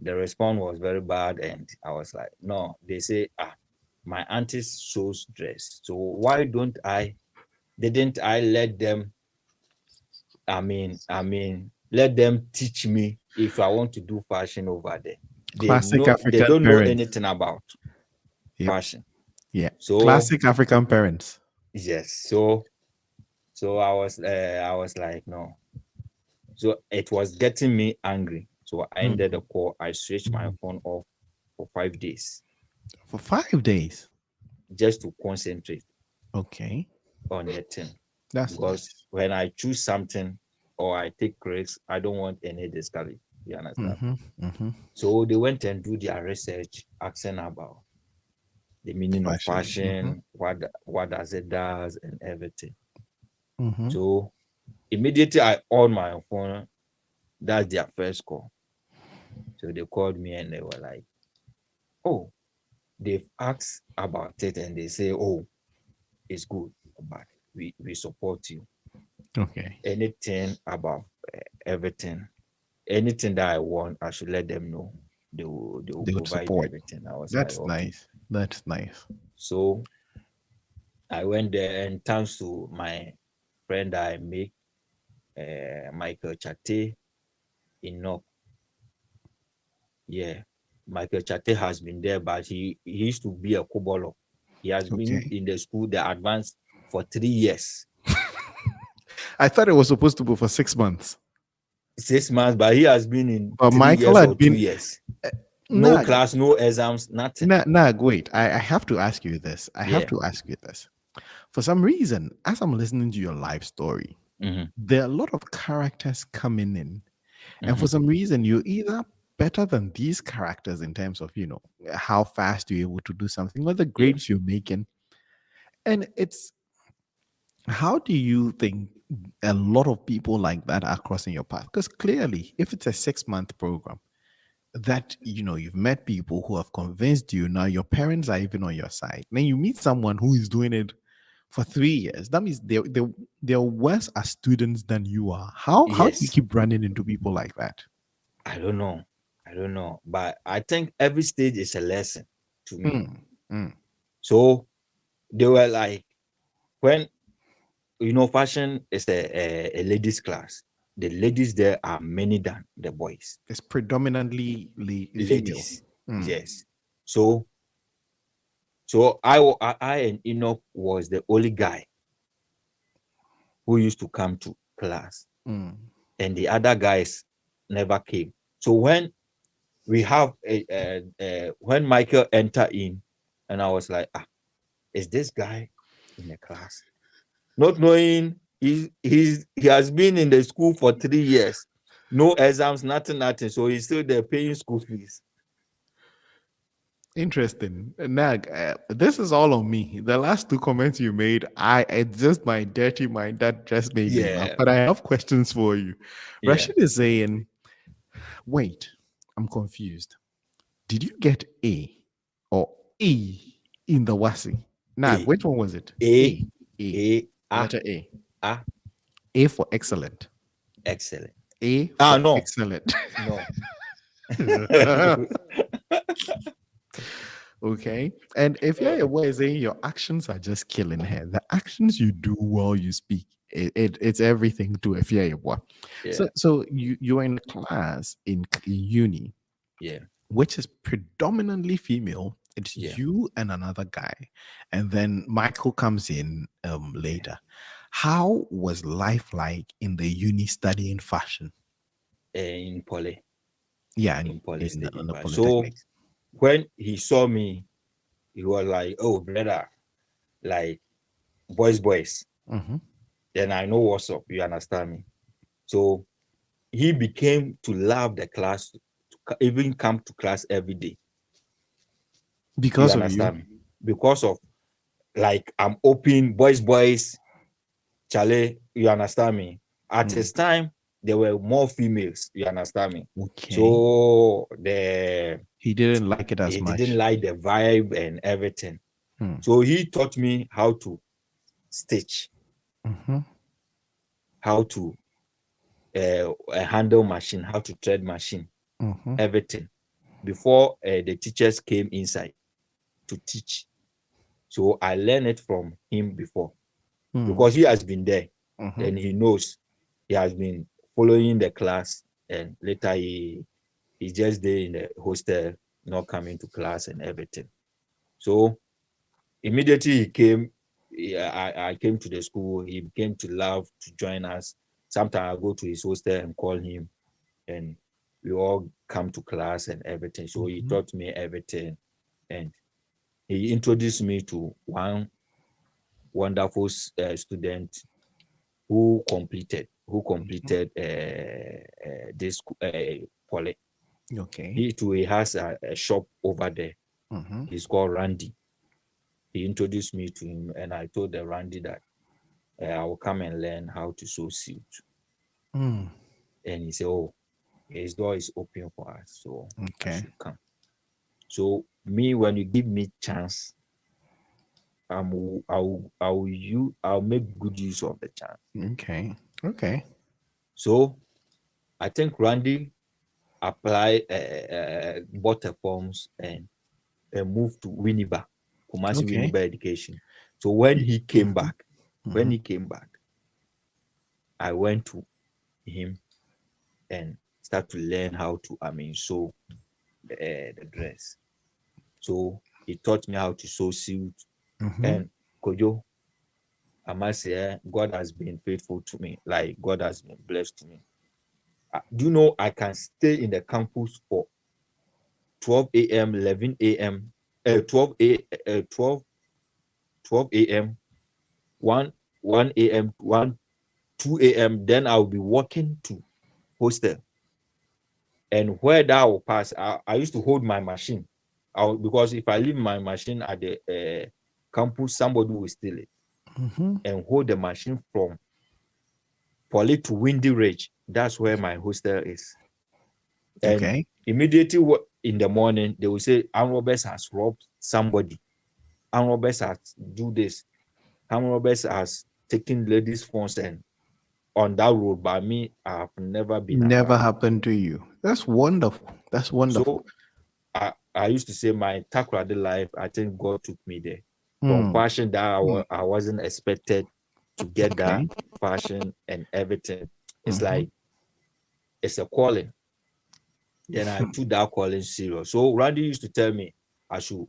the response was very bad, and I was like, no. They say, my auntie sews dress, so why don't I? Didn't I let them? Let them teach me if I want to do fashion over there. Classic They African don't know parents. anything about Yep. fashion. Yeah. So Classic African parents. yes, so I was like, no. So it was getting me angry. So I Mm. ended the call. I switched my phone off for 5 days For 5 days. just to concentrate Okay. on the thing. That's Because nice. when I choose something or I take risks, I don't want any discourage. You understand? Mm-hmm. Mm-hmm. So they went and do their research, asking about the meaning of Fashion. Mm-hmm. fashion, what does it does, and everything. Mm-hmm. So immediately I on my phone, that's their first call. So they called me and they were like, "Oh, they've asked about it and they say, oh, it's good, but we support you. Okay. Anything about everything, anything that I want, I should let them know. They will They would provide support. everything." I was like, That's okay. nice. That's nice. So I went there, and thanks to my friend that I make, Michael Chate Enoch. Yeah, Michael Chate has been there, but he used to be a Kobolo. He has been Okay. in the school, the advanced, for 3 years. I thought it was supposed to be for 6 months. 6 months, but he has been in But three Michael years or had two been years. No Nag. class, no exams, nothing. Nag, wait. I have to ask you this. I have Yeah. to ask you this. For some reason, as I'm listening to your life story, Mm-hmm. there are a lot of characters coming in. And Mm-hmm. for some reason, you're either better than these characters in terms of, how fast you're able to do something or the Yeah. grades you're making. And it's how do you think a lot of people like that are crossing your path? Because clearly, if it's a 6 month program, that you've met people who have convinced you, now your parents are even on your side. Then you meet someone who is doing it for 3 years. That means they're worse as students than you are. How do you Yes. keep running into people like that? I don't know. I don't know. But I think every stage is a lesson to me. Mm, mm. So they were like, when fashion is a ladies' class, the ladies there are many than the boys. It's predominantly female. Ladies. Mm, Yes. So I and Enoch was the only guy who used to come to class, mm. and the other guys never came. So when we have when Michael entered in, and I was like, is this guy in the class? Not knowing he has been in the school for 3 years, no exams, nothing. So he's still there paying school fees. Interesting. Nag, this is all on me. The last two comments you made, it's just my dirty mind that just made me laugh. Yeah, But I have questions for you. yeah. Rashid is saying, wait, I'm confused. Did you get A or E in the WASI? Nag, A, which one was it? A, A. A. A, Letter A. A, A for excellent. excellent. A for No, excellent. no. Okay. And if you're aware saying your actions are just killing her, the actions you do while you speak, it's everything to if you're aware. Yeah, So you're in class in uni, yeah, which is predominantly female. It's yeah, you and another guy. And then Michael comes in later. How was life like in the uni studying fashion? in poly, Yeah, studying on the part. So polytechnics. when he saw me, he was like, "Oh, brother, like boys. Mm-hmm. Then I know what's up. You understand me? So he became to love the class, to even come to class every day. You Because of you. understand me? Because of like I'm open, boys, Charlie. You understand me? At his time, there were more females. You understand me? Okay. So He didn't like it as he much. didn't like the vibe and everything. Hmm. So he taught me how to stitch, Mm-hmm. how to handle machine, how to thread machine, Mm-hmm. everything before the teachers came inside to teach. So I learned it from him before because he has been there Mm-hmm. and he knows. He has been following the class, and later he's just there in the hostel, not coming to class and everything. So immediately he came, I came to the school. He came to love to join us. Sometimes I go to his hostel and call him, and we all come to class and everything. So he taught me everything, and he introduced me to one wonderful student who completed this poly. Okay. He has a shop over there. Mm-hmm. He's called Randy. He introduced me to him, and I told the Randy that I will come and learn how to sew suit. Mm. And he said, "Oh, his door is open for us, so I Okay. should come." So me, when you give me chance, I'll make good use of the chance. Okay. Okay. So I think Randy apply bought the forms and moved to Winneba, Kumasi Okay. Winneba Education. So when he came Mm-hmm. back, Mm-hmm. I went to him and start to learn how to sew the dress. So he taught me how to sew suit. Mm-hmm. And Kojo, I must say, God has been faithful to me. Like God has been blessed to me. Do you know I can stay in the campus for 12 a.m., 11 a.m., 12 a 12 a.m., 1 a.m., 1 2 a.m. Then I'll be walking to hostel. And where that will pass, I used to hold my machine. Because if I leave my machine at the campus, somebody will steal it Mm-hmm. and hold the machine from Poly to Windy Ridge. That's where my hostel is. And Okay. immediately in the morning, they will say, armed robbers has robbed somebody. Armed robbers has do this. Armed robbers has taken ladies' phones and on that road. By me, I have never been Never around. happened to you. That's wonderful. That's wonderful. So I used to say my Takrade life, I think God took me there. From Mm. fashion that I wasn't expected to get that Okay. fashion and everything. It's Mm-hmm. like, it's a calling. Then I took that calling serious. So Randy used to tell me I should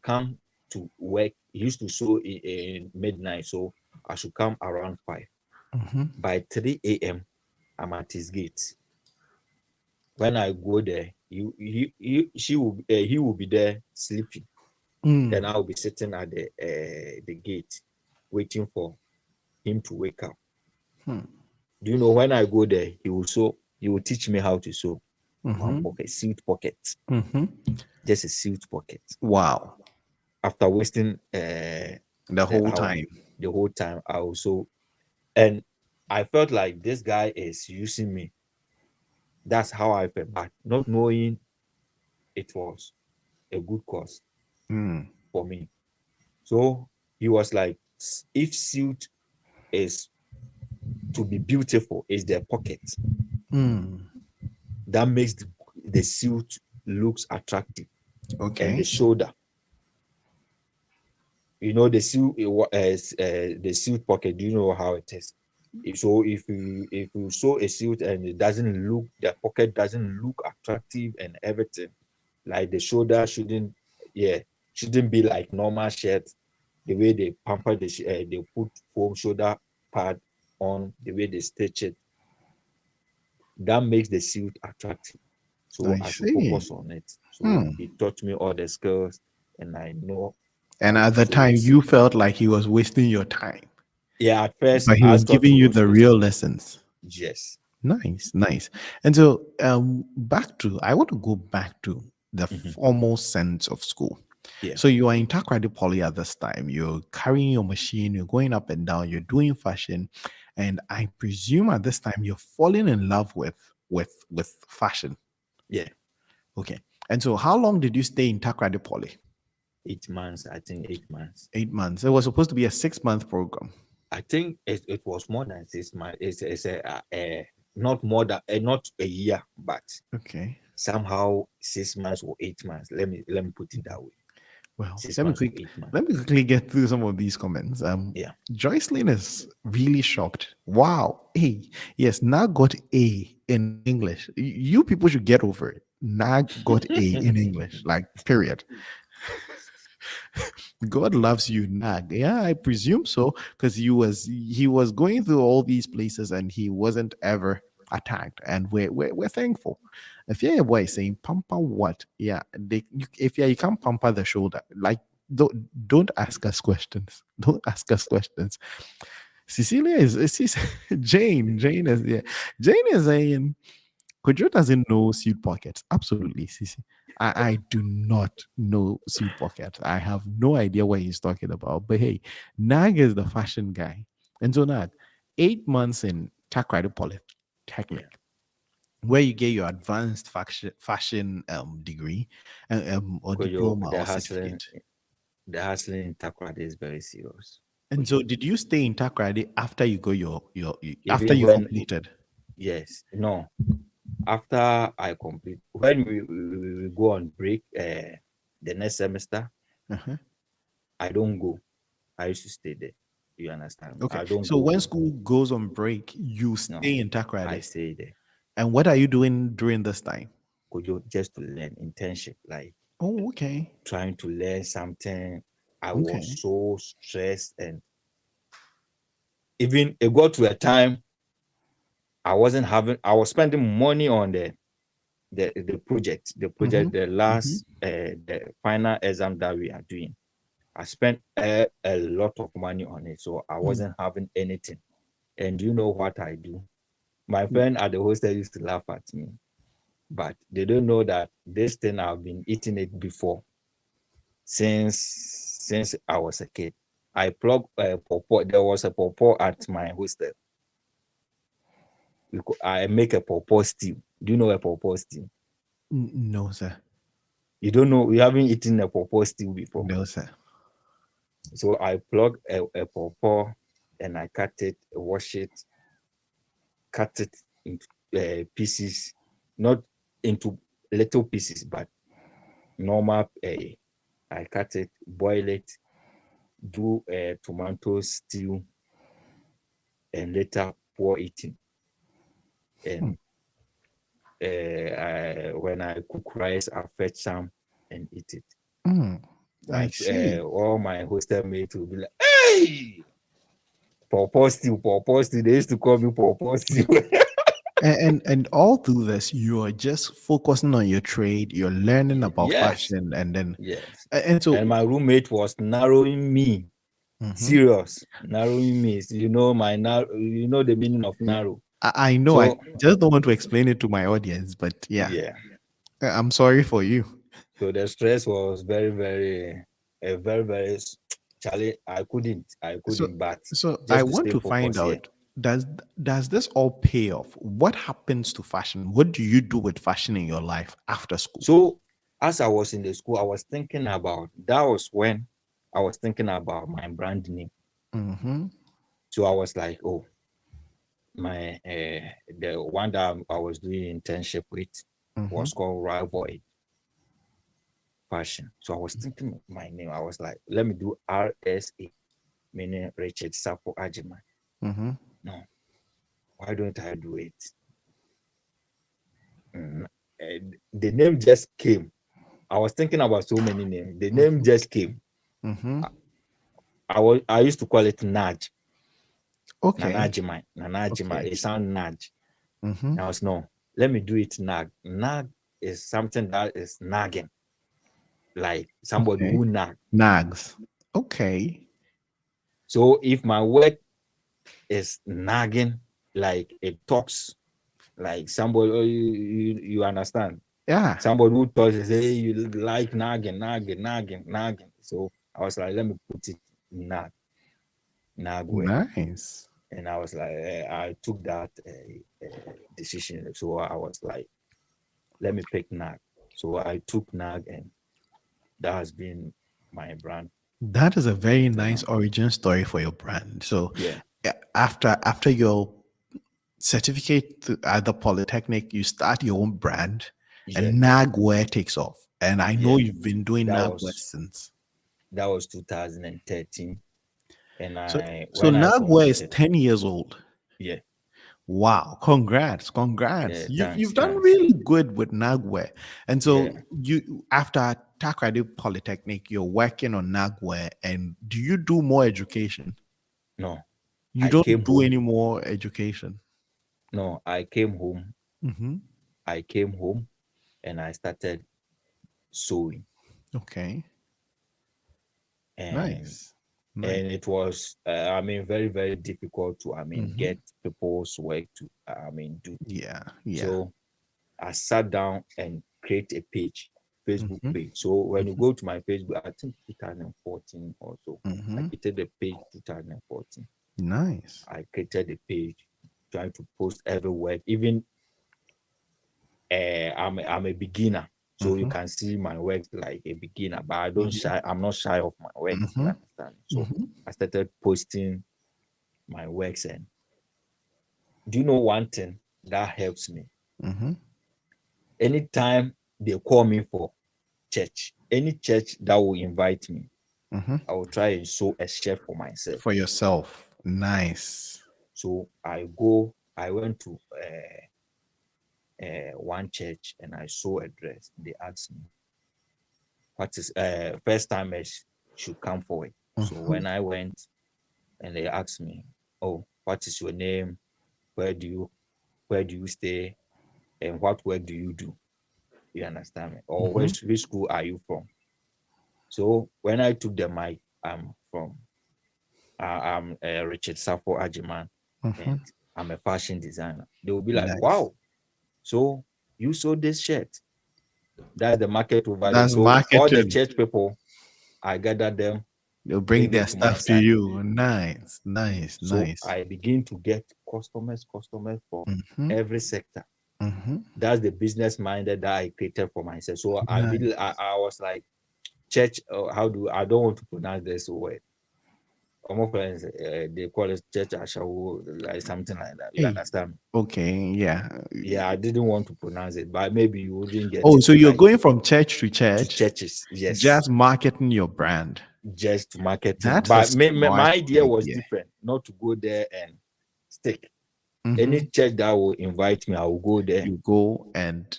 come to work. He used to sew in midnight, so I should come around 5. Mm-hmm. By 3 a.m., I'm at his gate. When I go there, he will be there sleeping. Then Mm. I'll be sitting at the gate, waiting for him to wake up. Hmm. Do you know when I go there, he will teach me how to sew one Mm-hmm. pocket, suit pocket, Mm-hmm. just a suit pocket. Wow. After wasting The the whole hour, time. the whole time, I also and I felt like this guy is using me. That's how I felt, but not knowing it was a good cause Mm. for me. So he was like, if suit is to be beautiful, is the pocket Mm. that makes the suit looks attractive, and the Okay. shoulder. You know the suit the suit pocket. Do you know how it is? So if you sew a suit and the pocket doesn't look attractive and everything, like the shoulder shouldn't be like normal shirt. The way they pamper they put foam shoulder pad on, the way they stitch it, that makes the suit attractive. So I I should see. focus on it. So Hmm. he taught me all the skills, and I know. And at the So time, you felt like he was wasting your time, yeah, at first but he I was thought giving he you was the wasting. real lessons. Yes. Nice, nice. And so, I want to go back to the Hmm. formal sense of school. Yeah. So you are in Takrady Poly at this time. You're carrying your machine. You're going up and down. You're doing fashion, and I presume at this time you're falling in love with fashion. Yeah. Okay. And so, how long did you stay in Takrady Poly? 8 months. I think 8 months. 8 months. It was supposed to be a 6 month program. I think it was more than 6 months. It's not more than not a year, but Okay. somehow 6 months or 8 months. Let me put it that way. Well, Six months or 8 months. let me quickly get through some of these comments. Yeah. Joycelyn is really shocked. Wow. Hey, yes, NAG got A in English. You people should get over it. NAG got A in English. Like, period. God loves you, Nag. Yeah, I presume so, because he was going through all these places and he wasn't ever attacked, and we're thankful. If you're a boy saying pamper what, yeah, if you can't pamper the shoulder, like don't ask us questions. Don't ask us questions. Cecilia is Jane is, yeah. Jane is saying Kwadwo doesn't know suit pockets. Absolutely, Sisi. I do not know suit pockets. I have no idea what he's talking about. But hey, Nag is the fashion guy. And so Nag, 8 months in Takrady Yeah. Polytechnic, where you get your advanced fashion degree or Because your diploma or certificate. the hustling in Takrady is very serious. And so did you stay in Takrady after you go after Even you when completed? yes, no. After I complete, when we go on break, the next semester, Uh-huh. I don't go. I used to stay there. You understand? Okay. I don't So go when home. school goes on break, you No, stay in I Takrady. stay there. And what are you doing during this time? Just to learn internship, like Oh, okay. trying to learn something. I was Okay. so stressed, and even it got to a time I was spending money on the Mm-hmm. the Mm-hmm. last the final exam that we are doing. I spent a lot of money on it, so I Mm. wasn't having anything. And you know what I do? My friend at the hostel used to laugh at me, but they don't know that this thing I've been eating it before since I was a kid. I plug a pawpaw. There was a pawpaw at my hostel. I make a pawpaw stew. Do you know a pawpaw stew? No, sir. You don't know. You haven't eaten a pawpaw stew before. No, sir. So I plug a pawpaw and I cut it, wash it, cut it into pieces, not into little pieces, but normal. I cut it, boil it, do a tomato stew, and later pour it in. And when I cook rice, I fetch some and eat it. Mm, I see. All my hostel mates will be like, "Hey, pawpaw stew." They used to call me pawpaw stew. And all through this, you are just focusing on your trade. You're learning about Yes, fashion, and then yes. and And so. my roommate was narrowing me. Mhm. Serious, narrowing me. You know you know the meaning of narrow. I know. I So just don't want to explain it to my audience, but yeah, yeah. I'm sorry for you. So the stress was very challenge. I So, couldn't, but I just to want stay to find focused here. out, does this all pay off? What happens to fashion? What do you do with fashion in your life after school? So as I was in the school, I was thinking about that was when I was thinking about my brand name. Mm-hmm. So I was like, oh, my the one that I was doing internship with Mm-hmm. was called Rival Fashion. So I was thinking of my name. I was like, let me do RSA, meaning Richard Sapo Ajima. Mm-hmm. No, why don't I do it? The name just came. I was thinking about so many names. The name just came. Mm-hmm. I used to call it NAG. Okay. Nanajima. Okay. It sounds NAG. Mm-hmm. I was no. Let me do it NAG. NAG is something that is nagging. like somebody Okay. who nag. Nags. Okay. So if my work is nagging, like it talks, like somebody, you understand? Yeah. Somebody who talks, say, hey, you like nagging. So I was like, let me put it nag way. Nice. And I was like, I took that decision. So I was like, let me pick nag. So I took nag, and that has been my brand. That is a very till nice now. origin story for your brand. So Yeah, after your at the Polytechnic, you start your own brand, yeah, and NAGWare takes off. And I know yeah. you've been doing That NAGWare was since. 2013, and So I so when I NAGWare is completed, 10 years old. yeah, Wow, congrats, congrats. yeah. You've Thanks, done thanks. really good with NAGWare. And Yeah, so you after Takrady Polytechnic, you're working on NAGWare, and do you do more education? no, You I don't came do home. any more education. No, I came home. Hmm. I came home, and I started sewing, Okay. and Nice. Nice. and it was, I mean, very very difficult to, I mean, Hmm. get people's work to, I mean, do. Yeah. Yeah. So I sat down and create a page, Facebook Hmm. page. So when you go to my Facebook, I think 2014 or so, I Hmm. created the page 2014. Nice. I created a page trying to post every work. Even I'm a beginner, so you Hmm. can see my work like a beginner, but I don't Hmm. shy. I'm not shy of my works. You Hmm. understand? So Hmm. I started posting my works, and do you know one thing that helps me? Hmm. Anytime they call me for church, any church that will invite me, Hmm. I will try and show a chef for myself. For yourself. Nice. So I went to one church, and I saw a dress. They asked me, what is first timers should come forward. So Hmm. when I went, and they asked me, oh, what is your name? Where do you where do you stay? And what work do you do? You understand me? Or Hmm. which school are you from? So when I took the mic, I'm Richard Safo Ajiman, Hmm. and I'm a fashion designer. They will be like, Nice. wow, so you sold this shirt. That's the market over there. That's So all the marketing. church people, I gathered them, They'll bring bring their it to my stuff to side. you. Nice. Nice. So Nice. I begin to get customers from Hmm. every sector. Hmm. That's the business minded that I created for myself. So Nice. I was like, church, I don't want to pronounce this word. My friends, they call it church ashawo, like something like that. You Hey. understand? Okay. Yeah. Yeah, I didn't want to pronounce it, but maybe you wouldn't get Oh, it so you're like going from church to to church, churches. Yes, just marketing your brand. just to marketing. That's a But smart my idea was idea. different, not to go there and stick. Any Hmm. church that will invite me, I will go there. You go and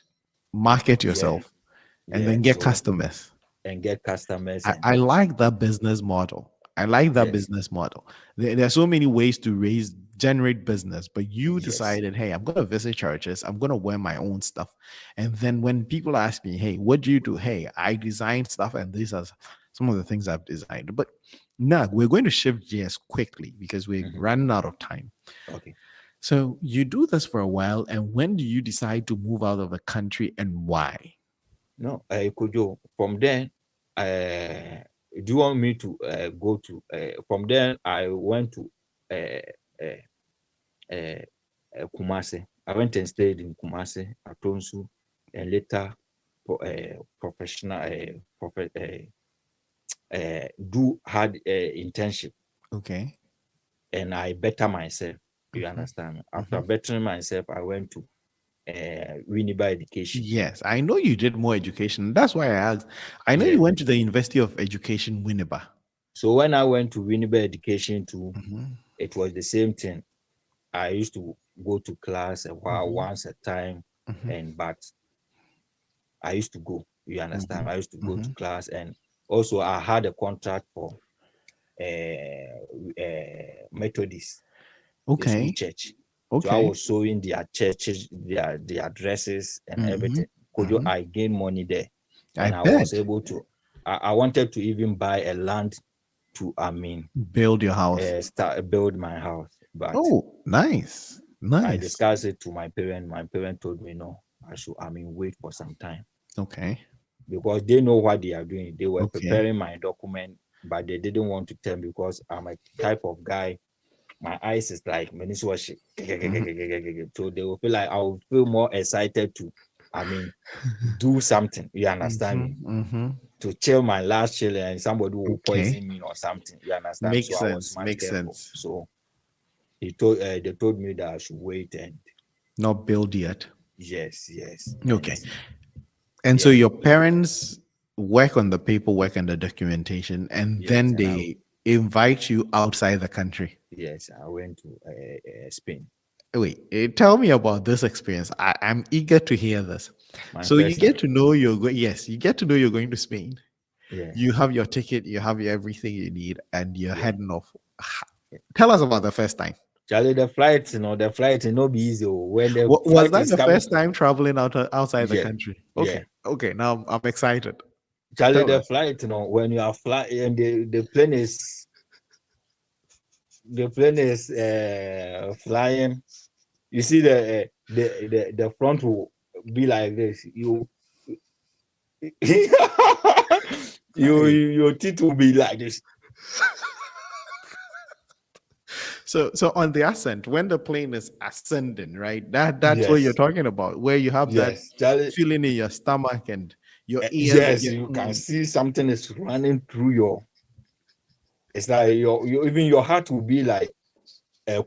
market Yeah, yourself and yeah. then get So customers. and get customers, I, and I like that business model. I like that yes, business model. There are so many ways to generate business, but you yes. decided, hey, I'm going to visit churches. I'm going to wear my own stuff. And then when people ask me, hey, what do you do? Hey, I design stuff, and these are some of the things I've designed. But now we're going to shift gears quickly because we're Mhm. running out of time. Okay. So you do this for a while, and when do you decide to move out of the country and why? No, Kojo, from then, do you want me to go to? From then, I went to uh, uh, Kumasi. I went and stayed in Kumasi, Atonsu, and later professional, do hard internship, Okay. and I better myself. You Mhm, understand? After mhm. bettering myself, I went to Winneba Education. Yes, I know you did more education. That's why I asked. I know Yeah. you went to the University of Education, Winneba. So when I went to Winneba Education too, Mhm, it was the same thing. I used to go to class a while mhm, once a time, mhm, and but I used to go. You understand? mhm, I used to go to mhm. class, and also I had a contract for Methodist, the school Okay, church. So I okay. was showing their churches, their addresses and Mhm, everything. Kojo, mhm. I gained money there, I and I was bet. able to. I wanted to even buy a land to, Build your house. build my house. But Oh, nice. I Nice. discussed it to my parent. My parent told me no, I should, wait for some time Okay. because they know what they are doing. They were Okay. preparing my document, but they didn't want to tell me because I'm a type of guy. My eyes is like Meniswashi. So they will feel like I will feel more excited to, do something. You understand me? Mm-hmm. To chill my last chill and somebody will Okay. poison me or something. You understand? Makes So I was sense. much Makes careful. sense. So they told me that I should wait and Not build yet. yes. Okay. And so Yeah, your parents work on the paperwork and the documentation, and yes, then and they invite you outside the country. I went to Spain. Wait, tell me about this experience. I'm eager to hear this. My So you first time. get to know you're going. Yes, you get to know you're going to Spain. Yeah, You have your ticket. You have everything you need, and you're yeah. heading off. Tell us about the first time. Charlie, the flight, no be easy. When the Was flight that is the coming, first time traveling outside the yeah, country? yeah. Okay, okay. Now I'm excited. Charlie, Tell the us. flight, when you are flying and the plane is flying. You see the front will be like this. You your teeth will be like this. So on the ascent, when the plane is ascending, right? That's what you're Yes, talking about, where you have that yes, Charlie. feeling in your stomach and your ears. Yes, you can see something is running through your. It's like even your heart will be like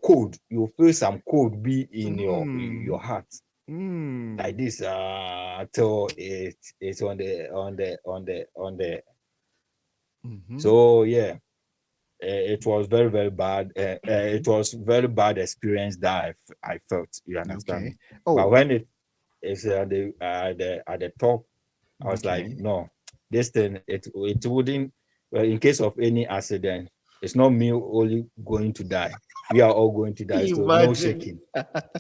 cold. You feel some cold be in your heart like this. Till it's on the. Mhm. So yeah, it was very very bad. It was very bad experience that I felt. You understand Okay. me? But Oh, when it is at the top, I was like, okay. no, this thing it wouldn't. Well, in case of any accident, it's not me only going to die. We are all going to die. So no Imagine, shaking,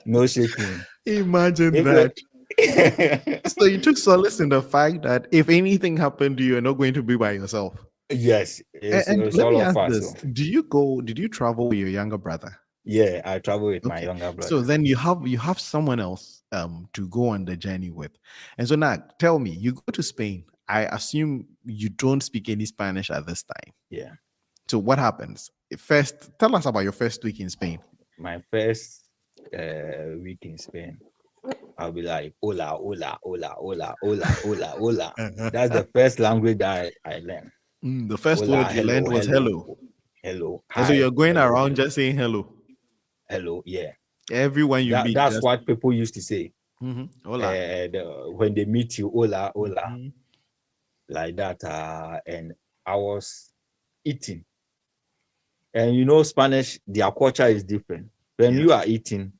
no shaking. imagine If that. So you took solace in the fact that if anything happened to you, you're not going to be by yourself. yes, And it's let all me of ask us. this: So Did you travel with your younger brother? yeah, I travel with my Okay. younger So brother. then you have someone else to go on the journey with. And so now tell me, you go to Spain. I assume you don't speak any Spanish at this time. Yeah, So what happens? First, tell us about your first week in Spain. my first week in Spain, I'll be like hola, hola, hola, hola, hola, hola, hola. That's the first language that I learned. The first Hola, word you learned hello, was hello, hello. hello, And so hi, you're going hello, around just saying hello. hello. Yeah, Everyone you meet that's just what people used to say. hola. When they meet you, hola, hola, Mhm. like that. And I was eating, and Spanish, their culture is different. When you Yes. are eating,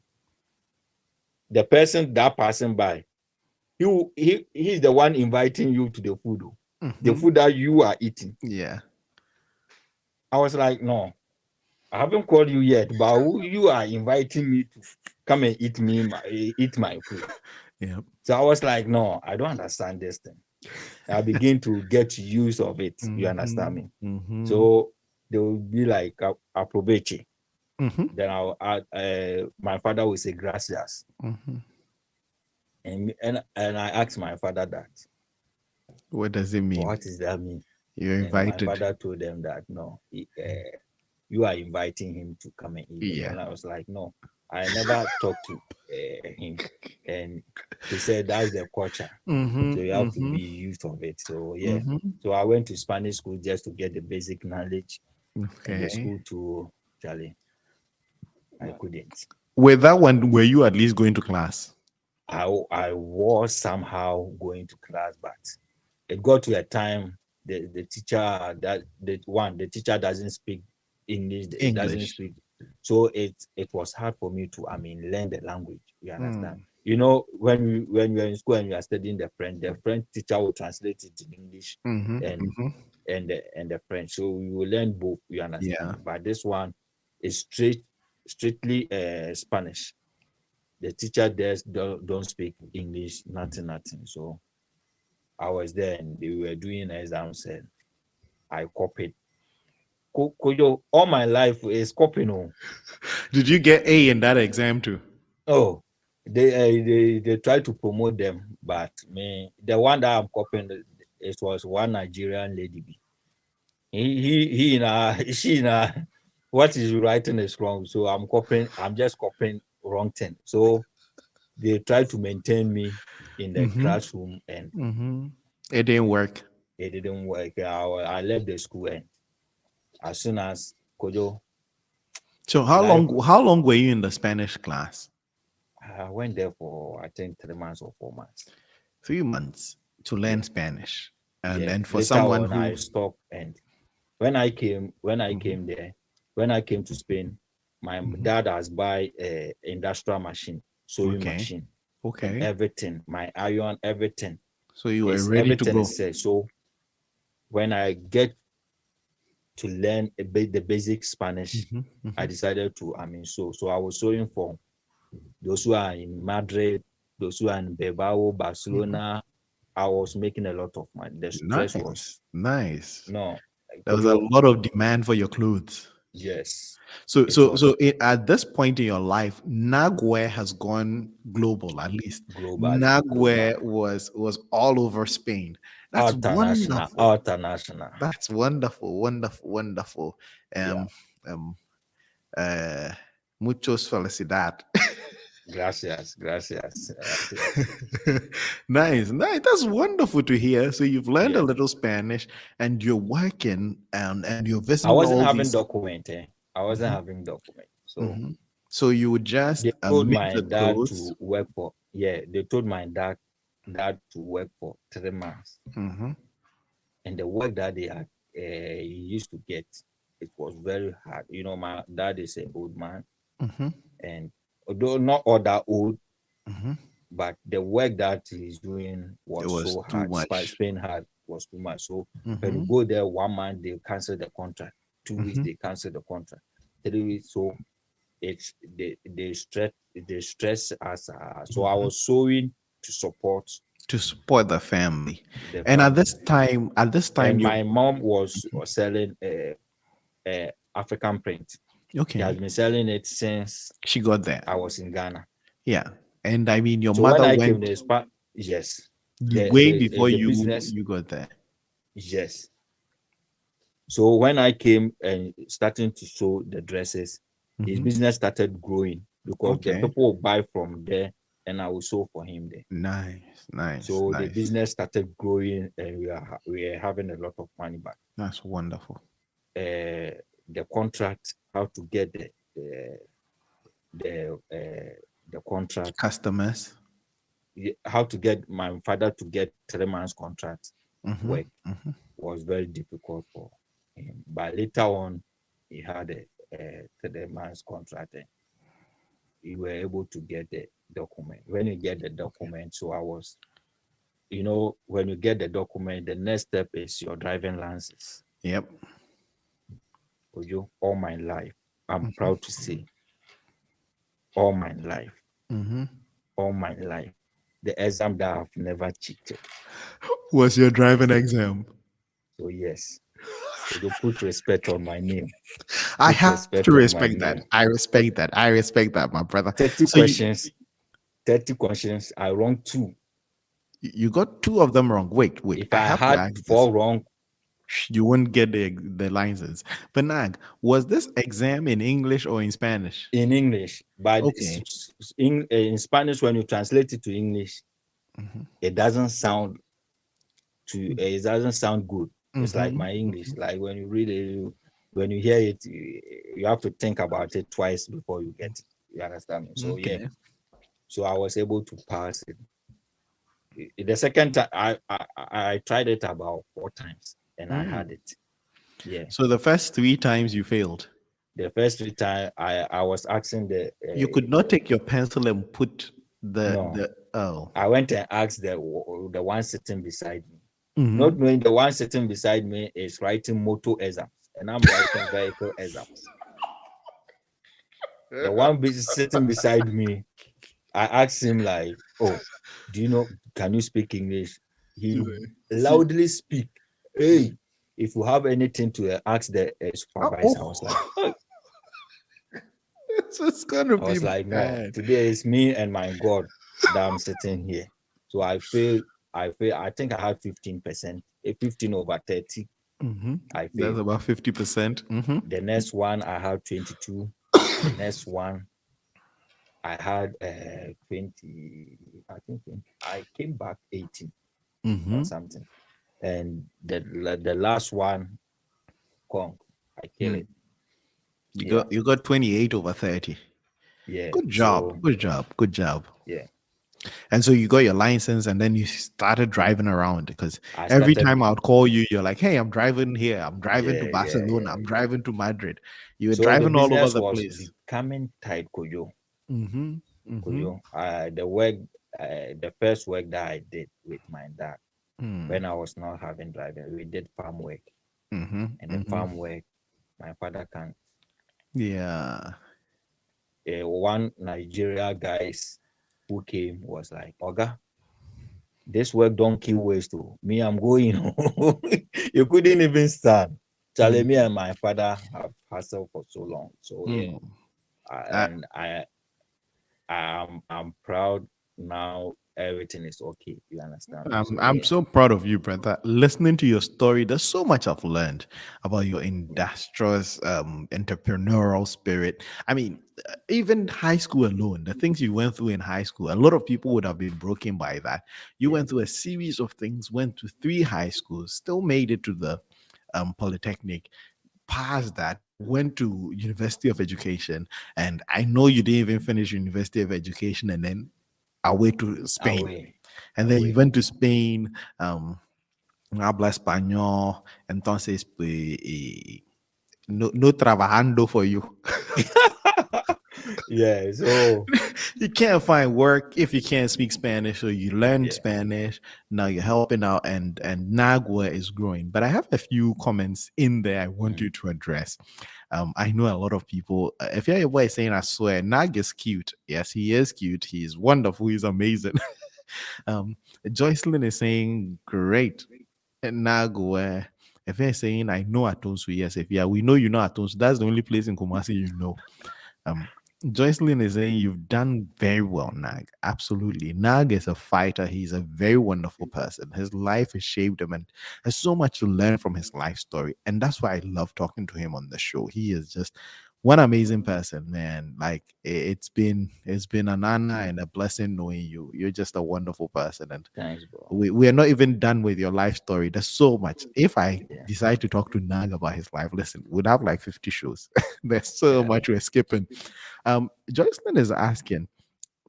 the person that passing by, he's the one inviting you to the food, the Mhm. food that you are eating. Yeah. I was like, no, I haven't called you yet, but you are inviting me to come and eat my food. Yeah. So I was like, no, I don't understand this thing. I begin to get use of it. You understand Mhm. me? Mhm. So they will be like aproveche. Mhm. Then I'll add, my father will say gracias. Mhm. And I asked my father that, What does it mean? what does that mean? You're And my invited. father told them that no, you are inviting him to come and eat. Yeah. And I was like, no, I never talked to him. And he said that's the culture. So Mhm. you have to be Mhm. used of it. So yeah. Mhm. So I went to Spanish school just to get the basic knowledge. And the Okay. school to Charlie, I couldn't. With that one, were you at least going to class? I was somehow going to class, but it got to a time the teacher the teacher doesn't speak English, it doesn't English. speak, so it was hard for me to learn the language. You understand? Mm. When you're in school and you are studying the French teacher will translate it in English Mhm. and Mhm. the French, so you will learn both. You understand? Yeah. But this one is strictly Spanish. The teacher there don't speak English, nothing. So I was there and they were doing exams and I copied. Kojo, all my life is copying. Oh, Did you get A in that exam too? oh, they try to promote them, but me, the one that I'm copying, it was one Nigerian lady. He na she na what is writing is wrong. So I'm just copying wrong thing. So they try to maintain me in the classroom and It didn't work. it didn't work. I left the school and as soon as Kojo, So how life, long were you in the Spanish class? I went there for I think 3 months or 4 months. 3 months to Yeah, learn Spanish. yeah. And for Later someone on who I stopped and when I came there, when I came to Spain, my dad has buy a industrial machine, sewing okay. machine, and Okay. everything, my iron, everything So you were is ready to everything go. is set. So when I get to learn the basic Spanish, I decided to so I was sewing for those who are in Madrid, those who are in Bilbao, Barcelona. I was making a lot of money. The stress was Nice. Nice. no, There was a lot of demand for your clothes. yes, So, it was at this point in your life, Nagwe has gone global. At least global. Nagwe was all over Spain. That's wonderful. International. That's wonderful, wonderful, wonderful. Yeah. Um, uh, Muchos felicidad. Gracias. Nice, nice. That's wonderful to hear. So you've learned a Yes. little Spanish, and you're working, and you're I visiting wasn't all having these. document. I wasn't having document. So Mhm. So you would just they told make my the dad clothes. to work for they told my dad to work for 3 months. Mhm. And the work that they had he used to get, it was very hard. You know, my dad is an old man, Mhm. and although not all that old, Mhm. but the work that he's doing It was was so too hard. much. Spain hard was too much. So when you Mhm. go there 1 month, they cancel the contract. 2 weeks, Mhm. they cancel the contract. 3 weeks, so it's they stress us. So I Mhm. was sewing to support To support the family, the and family. at this time, And you my mom was selling African print. She has okay. been selling it since She got there. I was in Ghana. Yeah, and I mean, your So when mother I came, went yes, way before the business, you got there. yes. So when I came and starting to sew the dresses, his Mhm. business started growing because the Okay. people will buy from there and I will sew for him there. Nice, nice, So the nice. business started growing and we are having a lot of money back. That's wonderful. The contract, how to get the contract, Customers. how to get my father to get 3 months contract Mhm. work Mhm. was very difficult for him. But later on, he had a 3 months contract and you were able to get the document. When you get the Okay. document, so I was, when you get the document, the next step is your driving license. Yep. For you, all my life, I'm Mhm. proud to say, all my life, Mhm. all my life, the exam that I've never cheated. Was your driving exam? So yes, would you put respect on my name? I Put have to respect on my respect that. name. I respect that. I respect that, my brother. 30 So questions, 30 questions, I wrong two. you got two of them wrong. Wait, wait. If I I have to had ask this. four wrong You wouldn't get the license. But Nag, was this exam in English or in Spanish? in English, but Okay. in Spanish, when you translate it to English, it doesn't sound it doesn't sound good. It's like Mm-hmm. my English. Like when you read it, when you hear it, you have to think about it twice before you get it. You understand me? So yeah. Okay. So I was able to pass it. The second time I tried it about 4 times and I had it. Yeah. So the first three times you failed. The first 3 times I was asking You could not take your pencil and put no. the oh. I went and asked the one sitting beside me, Mm-hmm. not knowing the one sitting beside me is writing motor exams and I'm writing vehicle exams. The one sitting beside me, I asked him like, "Oh, do you know? Can you speak English?" he See, loudly speak, "Hey, if you have anything to ask the supervisor," oh, it's gonna I be was like, no, bad. today is me and my God that I'm sitting here. So I think I had 15%, a 15 over 30. I That's failed. about 50%. The next one I had 22. The next one I had 20. I think 20. I came back 18 or something. And the last one, Kong, I kill it. Yeah, You got 28 over 30. yeah. Good job. So Good job. Good job. yeah, And so you got your license and then you started driving around because I every started. time I'd call you, you're like, hey, I'm driving here. I'm driving to Yeah, yeah, Barcelona. yeah, I'm yeah. driving to Madrid. You were So the driving all over business the was place. becoming tight, Koyo. Mm-hmm. Mm-hmm. Koyo. The work, the first work that I did with my dad when I was not having driving, we did farm work, Mm-hmm. and the Mm-hmm. farm work, my father can. Yeah. One Nigeria guys who came was like, "Oga, this work don't kill waste. Oh. Me, I'm going." You couldn't even stand. Charlie, me and my father have hustled for so long. So yeah, Mm-hmm. and I'm proud now. Everything is okay. You understand? So I'm yeah, so proud of you, brother. Listening to your story, there's so much I've learned about your yeah, industrious, entrepreneurial spirit. I mean, even high school alone, the things you went through in high school, a lot of people would have been broken by that. You yeah, went through a series of things, went to three high schools, still made it to the polytechnic, passed that, went to University of Education, and I know you didn't even finish University of Education, and then away to Spain, away, and then you away. went to Spain, habla español, entonces pues, no, no trabajando for you. Yeah. So You can't find work if you can't speak Spanish, so you learn yeah, Spanish. Now you're helping out, and Nagua is growing. But I have a few comments in there I want you mm, to address. I know a lot of people. If you're a boy saying, "I swear, Nag is cute," yes, he is cute. He's wonderful. He's amazing. um, Joycelyn is saying, "Great." And Nagua. If you're saying, "I know Atonsu," yes. If yeah, we know you know Atonsu. That's the only place in Kumasi you know. Um, Joycelyn is saying you've done very well, Nag. Absolutely. Nag is a fighter. He's a very wonderful person. His life has shaped him and there's so much to learn from his life story. And that's why I love talking to him on the show. He is just one amazing person, man. Like it's been an honor and a blessing knowing you. You're just a wonderful person. And thanks, bro. we are not even done with your life story. There's so much. If I Yeah, decide to talk to Nag about his life, listen, we'd have like 50 shows. There's so yeah. much we're skipping. Joycelyn is asking,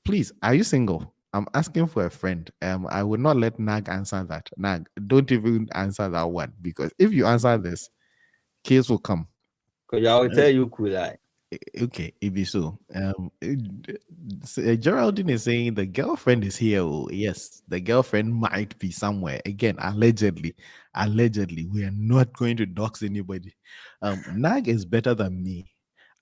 please, are you single? I'm asking for a friend. I would not let Nag answer that. Nag, don't even answer that one because if you answer this, case will come. Cause I will tell you, cool, like, Okay, it be so. Geraldine is saying the girlfriend is here. Oh, yes, the girlfriend might be somewhere. Again, allegedly, allegedly, we are not going to dox anybody. Nag is better than me.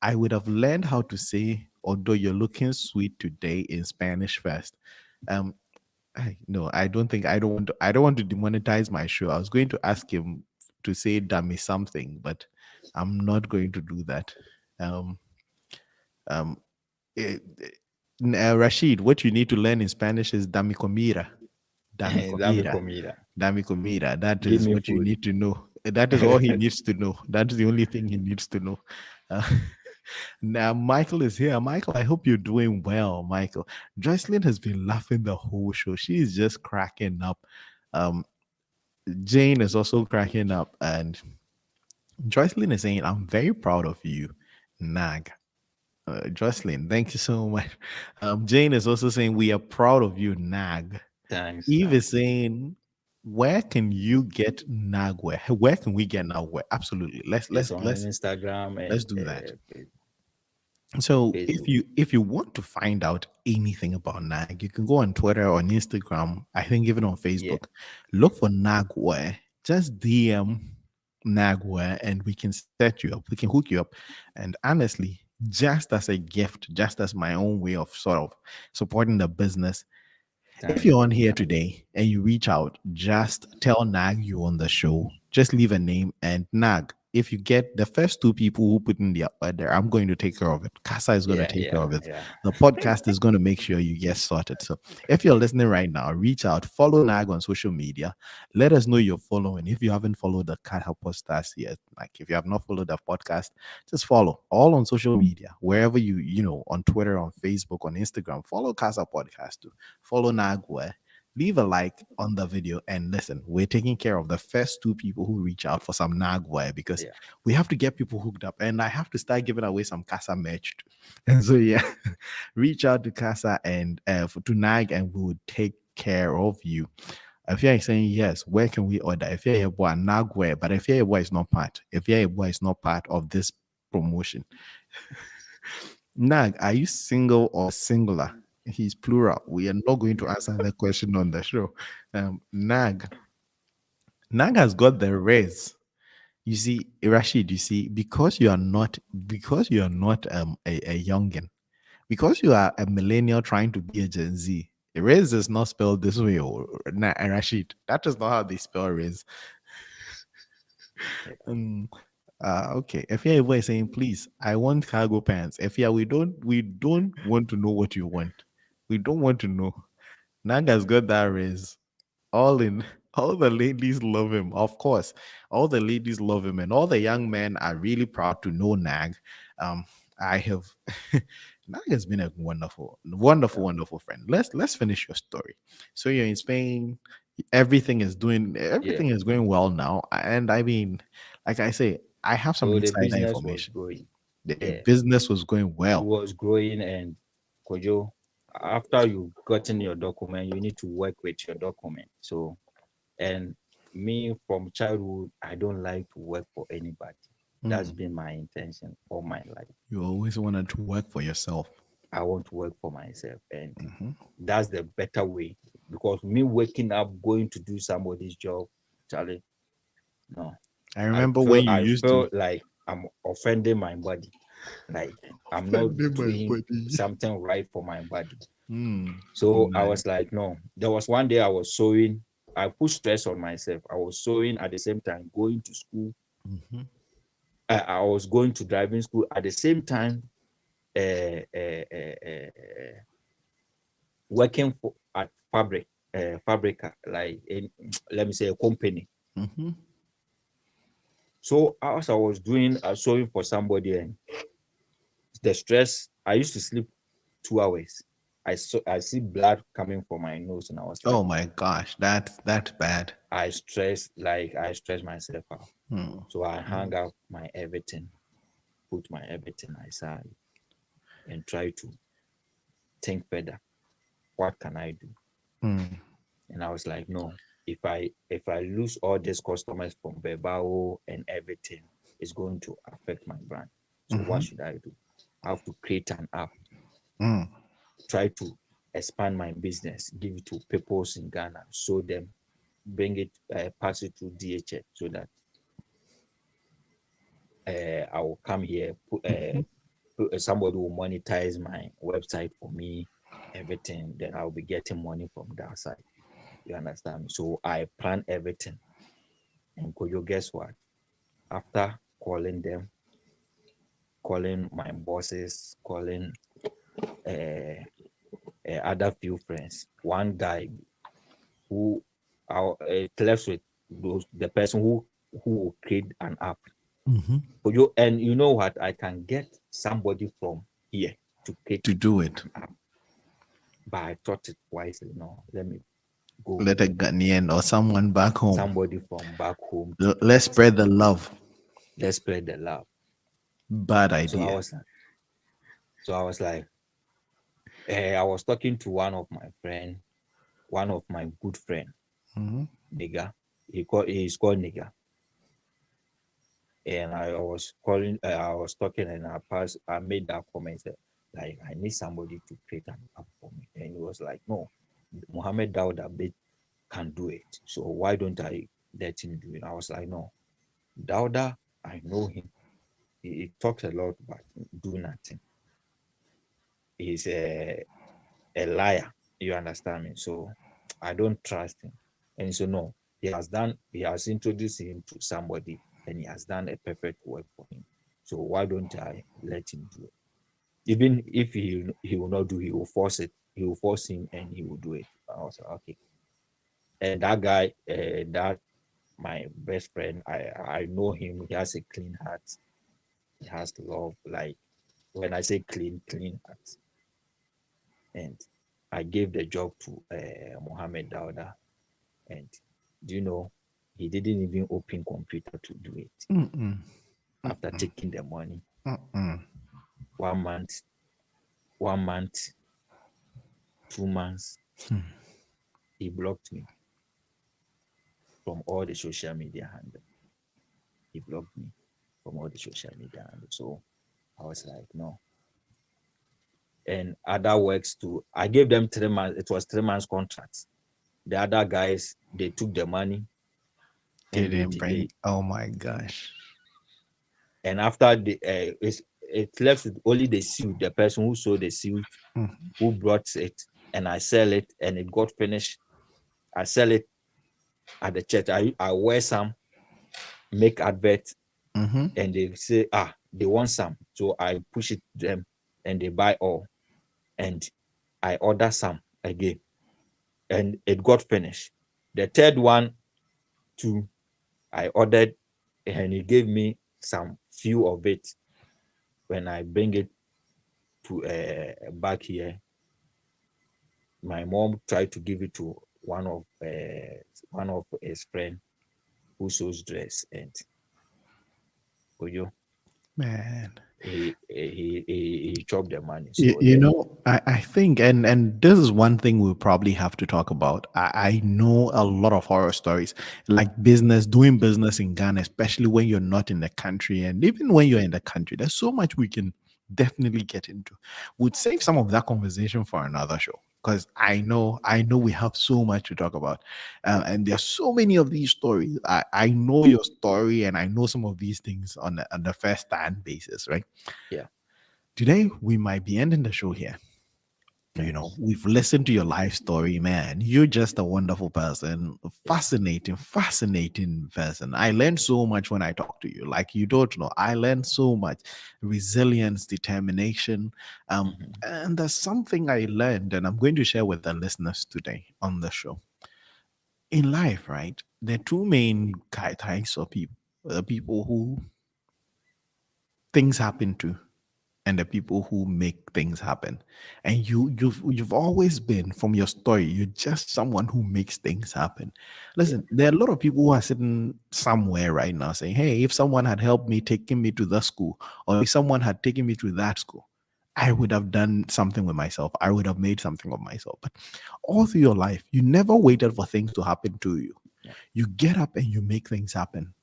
I would have learned how to say, although you're looking sweet today in Spanish first. Um, no, I don't think I don't want to demonetize my show. I was going to ask him to say dummy something, but I'm not going to do that. Um, um, Rashid, what you need to learn in Spanish is dami comida. Dami dame comida. comida. Dami comida. That Give is me what you food. need to know. That is all he needs to know. That's the only thing he needs to know. Uh, now, Michael is here. Michael, I hope you're doing well, Michael. Jocelyn has been laughing the whole show. She is just cracking up. Um, Jane is also cracking up. And Jocelyn is saying, I'm very proud of you, Nag. Jocelyn, thank you so much. Jane is also saying we are proud of you, Nag. Thanks, Eve is thanks. saying, where can you get Nag? Where can we get Nag? Absolutely. Let's It's let's on let's Instagram and let's do that. So Facebook. if you want to find out anything about Nag, you can go on Twitter or on Instagram. I think even on Yeah, Facebook. Look for Nagware. Just DM Nagware and we can set you up. We can hook you up. And honestly, just as a gift, just as my own way of sort of supporting the business, If time. you're on here today and you reach out, just tell NAG you on the show. Just leave a name and NAG. If you get the first two people who put in the order, I'm going to take care of it. Kasa is going to Yeah, take care yeah, of it. yeah. The podcast is going to make sure you get sorted. So if you're listening right now, reach out, follow NAG on social media. Let us know you're following. If you haven't followed the Kasa Podcast yet, like if you have not followed the podcast, just follow all on social media, wherever on Twitter, on Facebook, on Instagram, follow Kasa Podcast too. Follow Nagwe, leave a like on the video, and listen, we're taking care of the first two people who reach out for some Nagwe because Yeah. we have to get people hooked up, and I have to start giving away some Casa merch too. And so yeah, reach out to Casa and to Nag, and we will take care of you. If you're saying yes, where can we order? If you're a boy, Nagwe, but if you're a boy is not part, if you're a boy is not part of this promotion. Nag, are you single or singular? He's plural. We are not going to answer the question on the show. Nag has got the res. You see, Rashid, you see, because you are not a youngin, because you are a millennial trying to be a Gen Z. Res is not spelled this way, Rashid. That is not how they spell res. Yeah. Um, okay. If you're ever saying, please, I want cargo pants. If yeah, we don't want to know what you want. We don't want to know. Naga's got that raise. All in all the ladies love him. Of course, all the ladies love him, and all the young men are really proud to know Nag. Um, I have Nag has been a wonderful, wonderful, Yeah. wonderful friend. Let's finish your story. So you're in Spain, everything Yeah. is going well now. And I mean, like I say, I have some So the insider business was information. growing. The Yeah. business was going It well. was growing, and Kojo, after you've gotten your document, you need to work with your document. So, and me from childhood, I don't like to work for anybody. That's Mm. been my intention all my life. You always wanted to work for yourself. I want to work for myself, and Mhm. that's the better way. Because me waking up, going to do somebody's job, Charlie, no. I I remember feel when you I used to feel like I'm offending my body. Like I'm not offend my doing body. something right for my body. Mm. So I Nice. was like, no. There was one day I was sewing. I put stress on myself. I was sewing at the same time, going to school. Mhm. I was going to driving school at the same time, uh, uh, uh, uh, working for at fabrica, like in, let me say a company. Mhm. So as I was doing sewing for somebody, and the stress, I used to sleep 2 hours. I see blood coming from my nose, and I was like, Oh my gosh, that's bad. I stress myself out. Mm. So I hung Mm. up my everything, put my everything aside, and try to think further. What can I do? Mm. And I was like, no, if I lose all these customers from Bebao and everything, it's going to affect my brand. So what Mhm. should I do? I have to create an app, Mm. try to expand my business, give it to people in Ghana, show them, bring it, pass it through DHL so that I will come here, Mhm. somebody will monetize my website for me, everything. Then I'll be getting money from that side. You understand me? So I plan everything. And Koyo, guess what? After calling them, calling my bosses, calling uh, other few friends, one guy who left with the person who will create an app. Mhm. Koyo, and you know what? I can get somebody from here to create To do it. an app. But I thought it wisely. No, let me go Let a Ghanaian or someone back home. somebody from back home to Let's create. spread the love. Let's spread the love. Bad So I idea. was like, I was talking to one of my good friend, Mhm. nigga. He's called nigga. And I was talking, and I made that comment like, I need somebody to create an app for me. And he was like, no, Mohammed Dawda can do it. So why don't I let him do it? I was like, no, Dawda, I know him. He talks a lot, but do nothing. He's a liar. You understand me? So I don't trust him. And so no, he has introduced him to somebody and he has done a perfect work for him. So why don't I let him do it? Even if he will not do, he will force it. He will force him and he will do it. I was like, okay. And that guy, that my best friend, I know him. He has a clean heart. He has love. Like when I say clean, clean heart. And I gave the job to Mohammed Dauda. And do you know, he didn't even open computer to do it. Mm-mm. After taking the money, Mm-mm. 1 month, 1 month, 2 months, he blocked me from all the social media handle. He blocked me from all the social media handle. So I was like, no. And other works too. I gave them 3 months. It was 3 months contract. The other guys, they took the money and they Didn't bring. delayed. Oh my gosh. And after it left with only the suit, the person who sold the suit, Mm-hmm. who brought it, and I sell it, and it got finished. I sell it at the church. I wear some, make advert, Mm-hmm. and they say, they want some. So I push it to them and they buy all. And I order some again. And it got finished. The third one too, I ordered and he gave me some few of it. When I bring it to back here, my mom tried to give it to one of his friend who sews dress, and Oyo, Man. he chopped the money. You, So you then, know, I think, and this is one thing we'll probably have to talk about. I know a lot of horror stories, like doing business in Ghana, especially when you're not in the country, and even when you're in the country, there's so much we can definitely get into. We'd save some of that conversation for another show because I know we have so much to talk about, and there's so many of these stories. I know your story, and I know some of these things on the first time basis, right? yeah, Today we might be ending the show here. thanks. We've listened to your life story, man. You're just a wonderful person, Yeah, fascinating person. I learned so much when I talk to you. Like you don't know, I learned so much resilience, determination. hmm, And there's something I learned, and I'm going to share with the listeners today on the show. In life, right? There are two main types of people: the people who things happen to, and the people who make things happen. And you've always been, from your story, you're just someone who makes things happen. yeah, Listen, there are a lot of people who are sitting somewhere right now saying, hey, if someone had helped me, taken me to the school, or if someone had taken me to that school, I would have done something with myself. I would have made something of myself. But all through your life, you never waited for things to happen to you. yeah, You get up and you make things happen.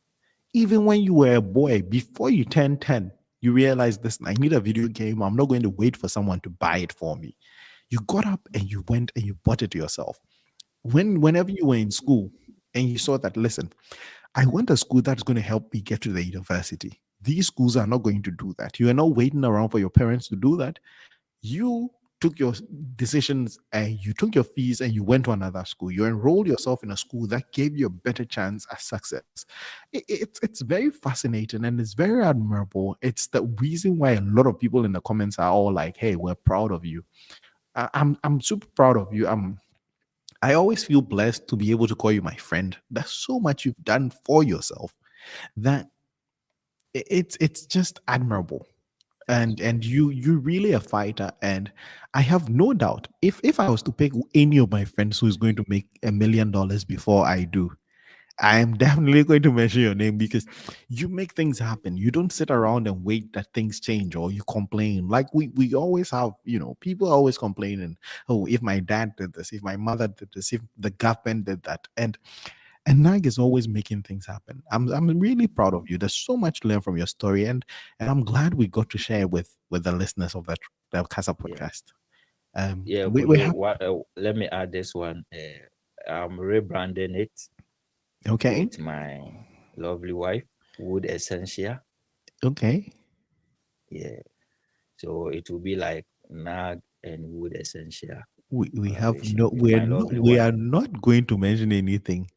Even when you were a boy, before you turned 10, you realized this, I need a video game. I'm not going to wait for someone to buy it for me. You got up and you went and you bought it yourself. Whenever you were in school and you saw that, listen, I want a school that's going to help me get to the university. These schools are not going to do that. You are not waiting around for your parents to do that. You took your decisions and you took your fees and you went to another school. You enrolled yourself in a school that gave you a better chance at success. It's very fascinating and it's very admirable. It's the reason why a lot of people in the comments are all like, hey, we're proud of you. I'm super proud of you. I always feel blessed to be able to call you my friend. There's so much you've done for yourself that it's just admirable. thanks. And you really a fighter, and I have no doubt, if I was to pick any of my friends who's going to make $1 million before I do, I am definitely going to mention your name because you make things happen. You don't sit around and wait that things change or you complain. Like we always have, people are always complaining. Oh, if my dad did this, if my mother did this, if the government did that. And NAG is always making things happen. I'm really proud of you. There's so much to learn from your story, and I'm glad we got to share with the listeners of the Kasa Yeah, podcast. yeah. We Kojo, have what? Let me add this one. I'm rebranding it okay, with my lovely wife, Wood Essential. okay. Yeah, so it will be like NAG and Wood Essential. we have Collaboration no with my lovely we wife. are not going to mention anything.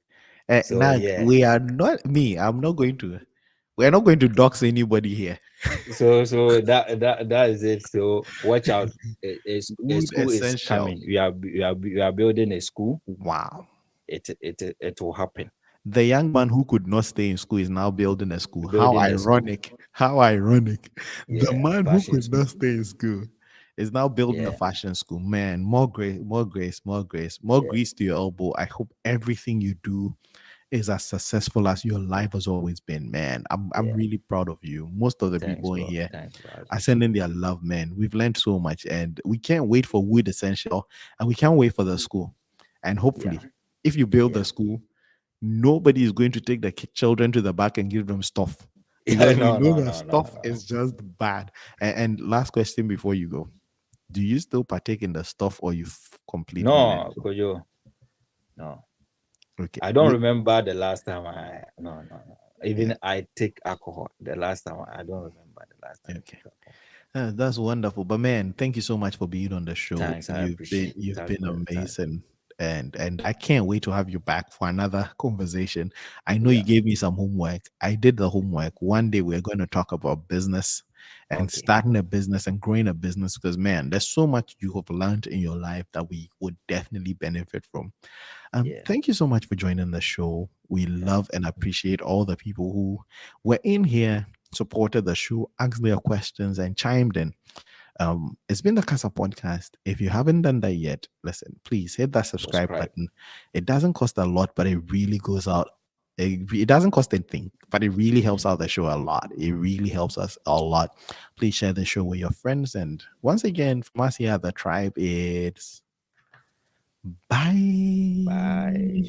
So Nag, yeah, we are not me. I'm not going to. We're not going to dox anybody here. so that is it. So watch out. A Food school is essential. coming. We are building a school. Wow. It will happen. The young man who could not stay in school is now building a school. How Building a school. ironic. How ironic. The Yeah, man who fashion could not school. stay in school is now building a Yeah, fashion school. Man, more grace, more grace, more grace, more yeah, grease to your elbow. I hope everything you do is as successful as your life has always been, man. I'm yeah. really proud of you. Most of the Thanks, people in bro. here Thanks, bro. I are appreciate sending it. their love, man. We've learned so much, and we can't wait for Wood Essential, and we can't wait for the school. And Yeah, hopefully, if you build the yeah. school, nobody is going to take the children to the back and give them stuff Yeah, because we no, know no, that no, no, stuff no, no. is just bad. And last question before you go: do you still partake in the stuff, or you've completely let No, it go? Kojo. No. Okay, I don't remember the last time I no, no, no. yeah, Even I take alcohol. The last time I don't remember the last time I okay. took alcohol. That's wonderful. But man, thank you so much for being on the show. Thanks, I appreciate it. You've Thanks been for your time. amazing. And I can't wait to have you back for another conversation. I know you Yeah. gave me some homework. I did the homework. One day we're going to talk about business and Okay. starting a business and growing a business because man, there's so much you have learned in your life that we would definitely benefit from. Yeah. Thank you so much for joining the show. We love Thanks. and appreciate all the people who were in here, supported the show, asked their questions, and chimed in. It's been the Kasa Podcast. If you haven't done that yet, listen, please hit that subscribe Subscribe. button. It doesn't cost a lot, but it really goes out. It doesn't cost anything, but it really helps Mm. out the show a lot. It really helps us a lot. Please share the show with your friends. And once again, from us here at the tribe, it's bye. Bye.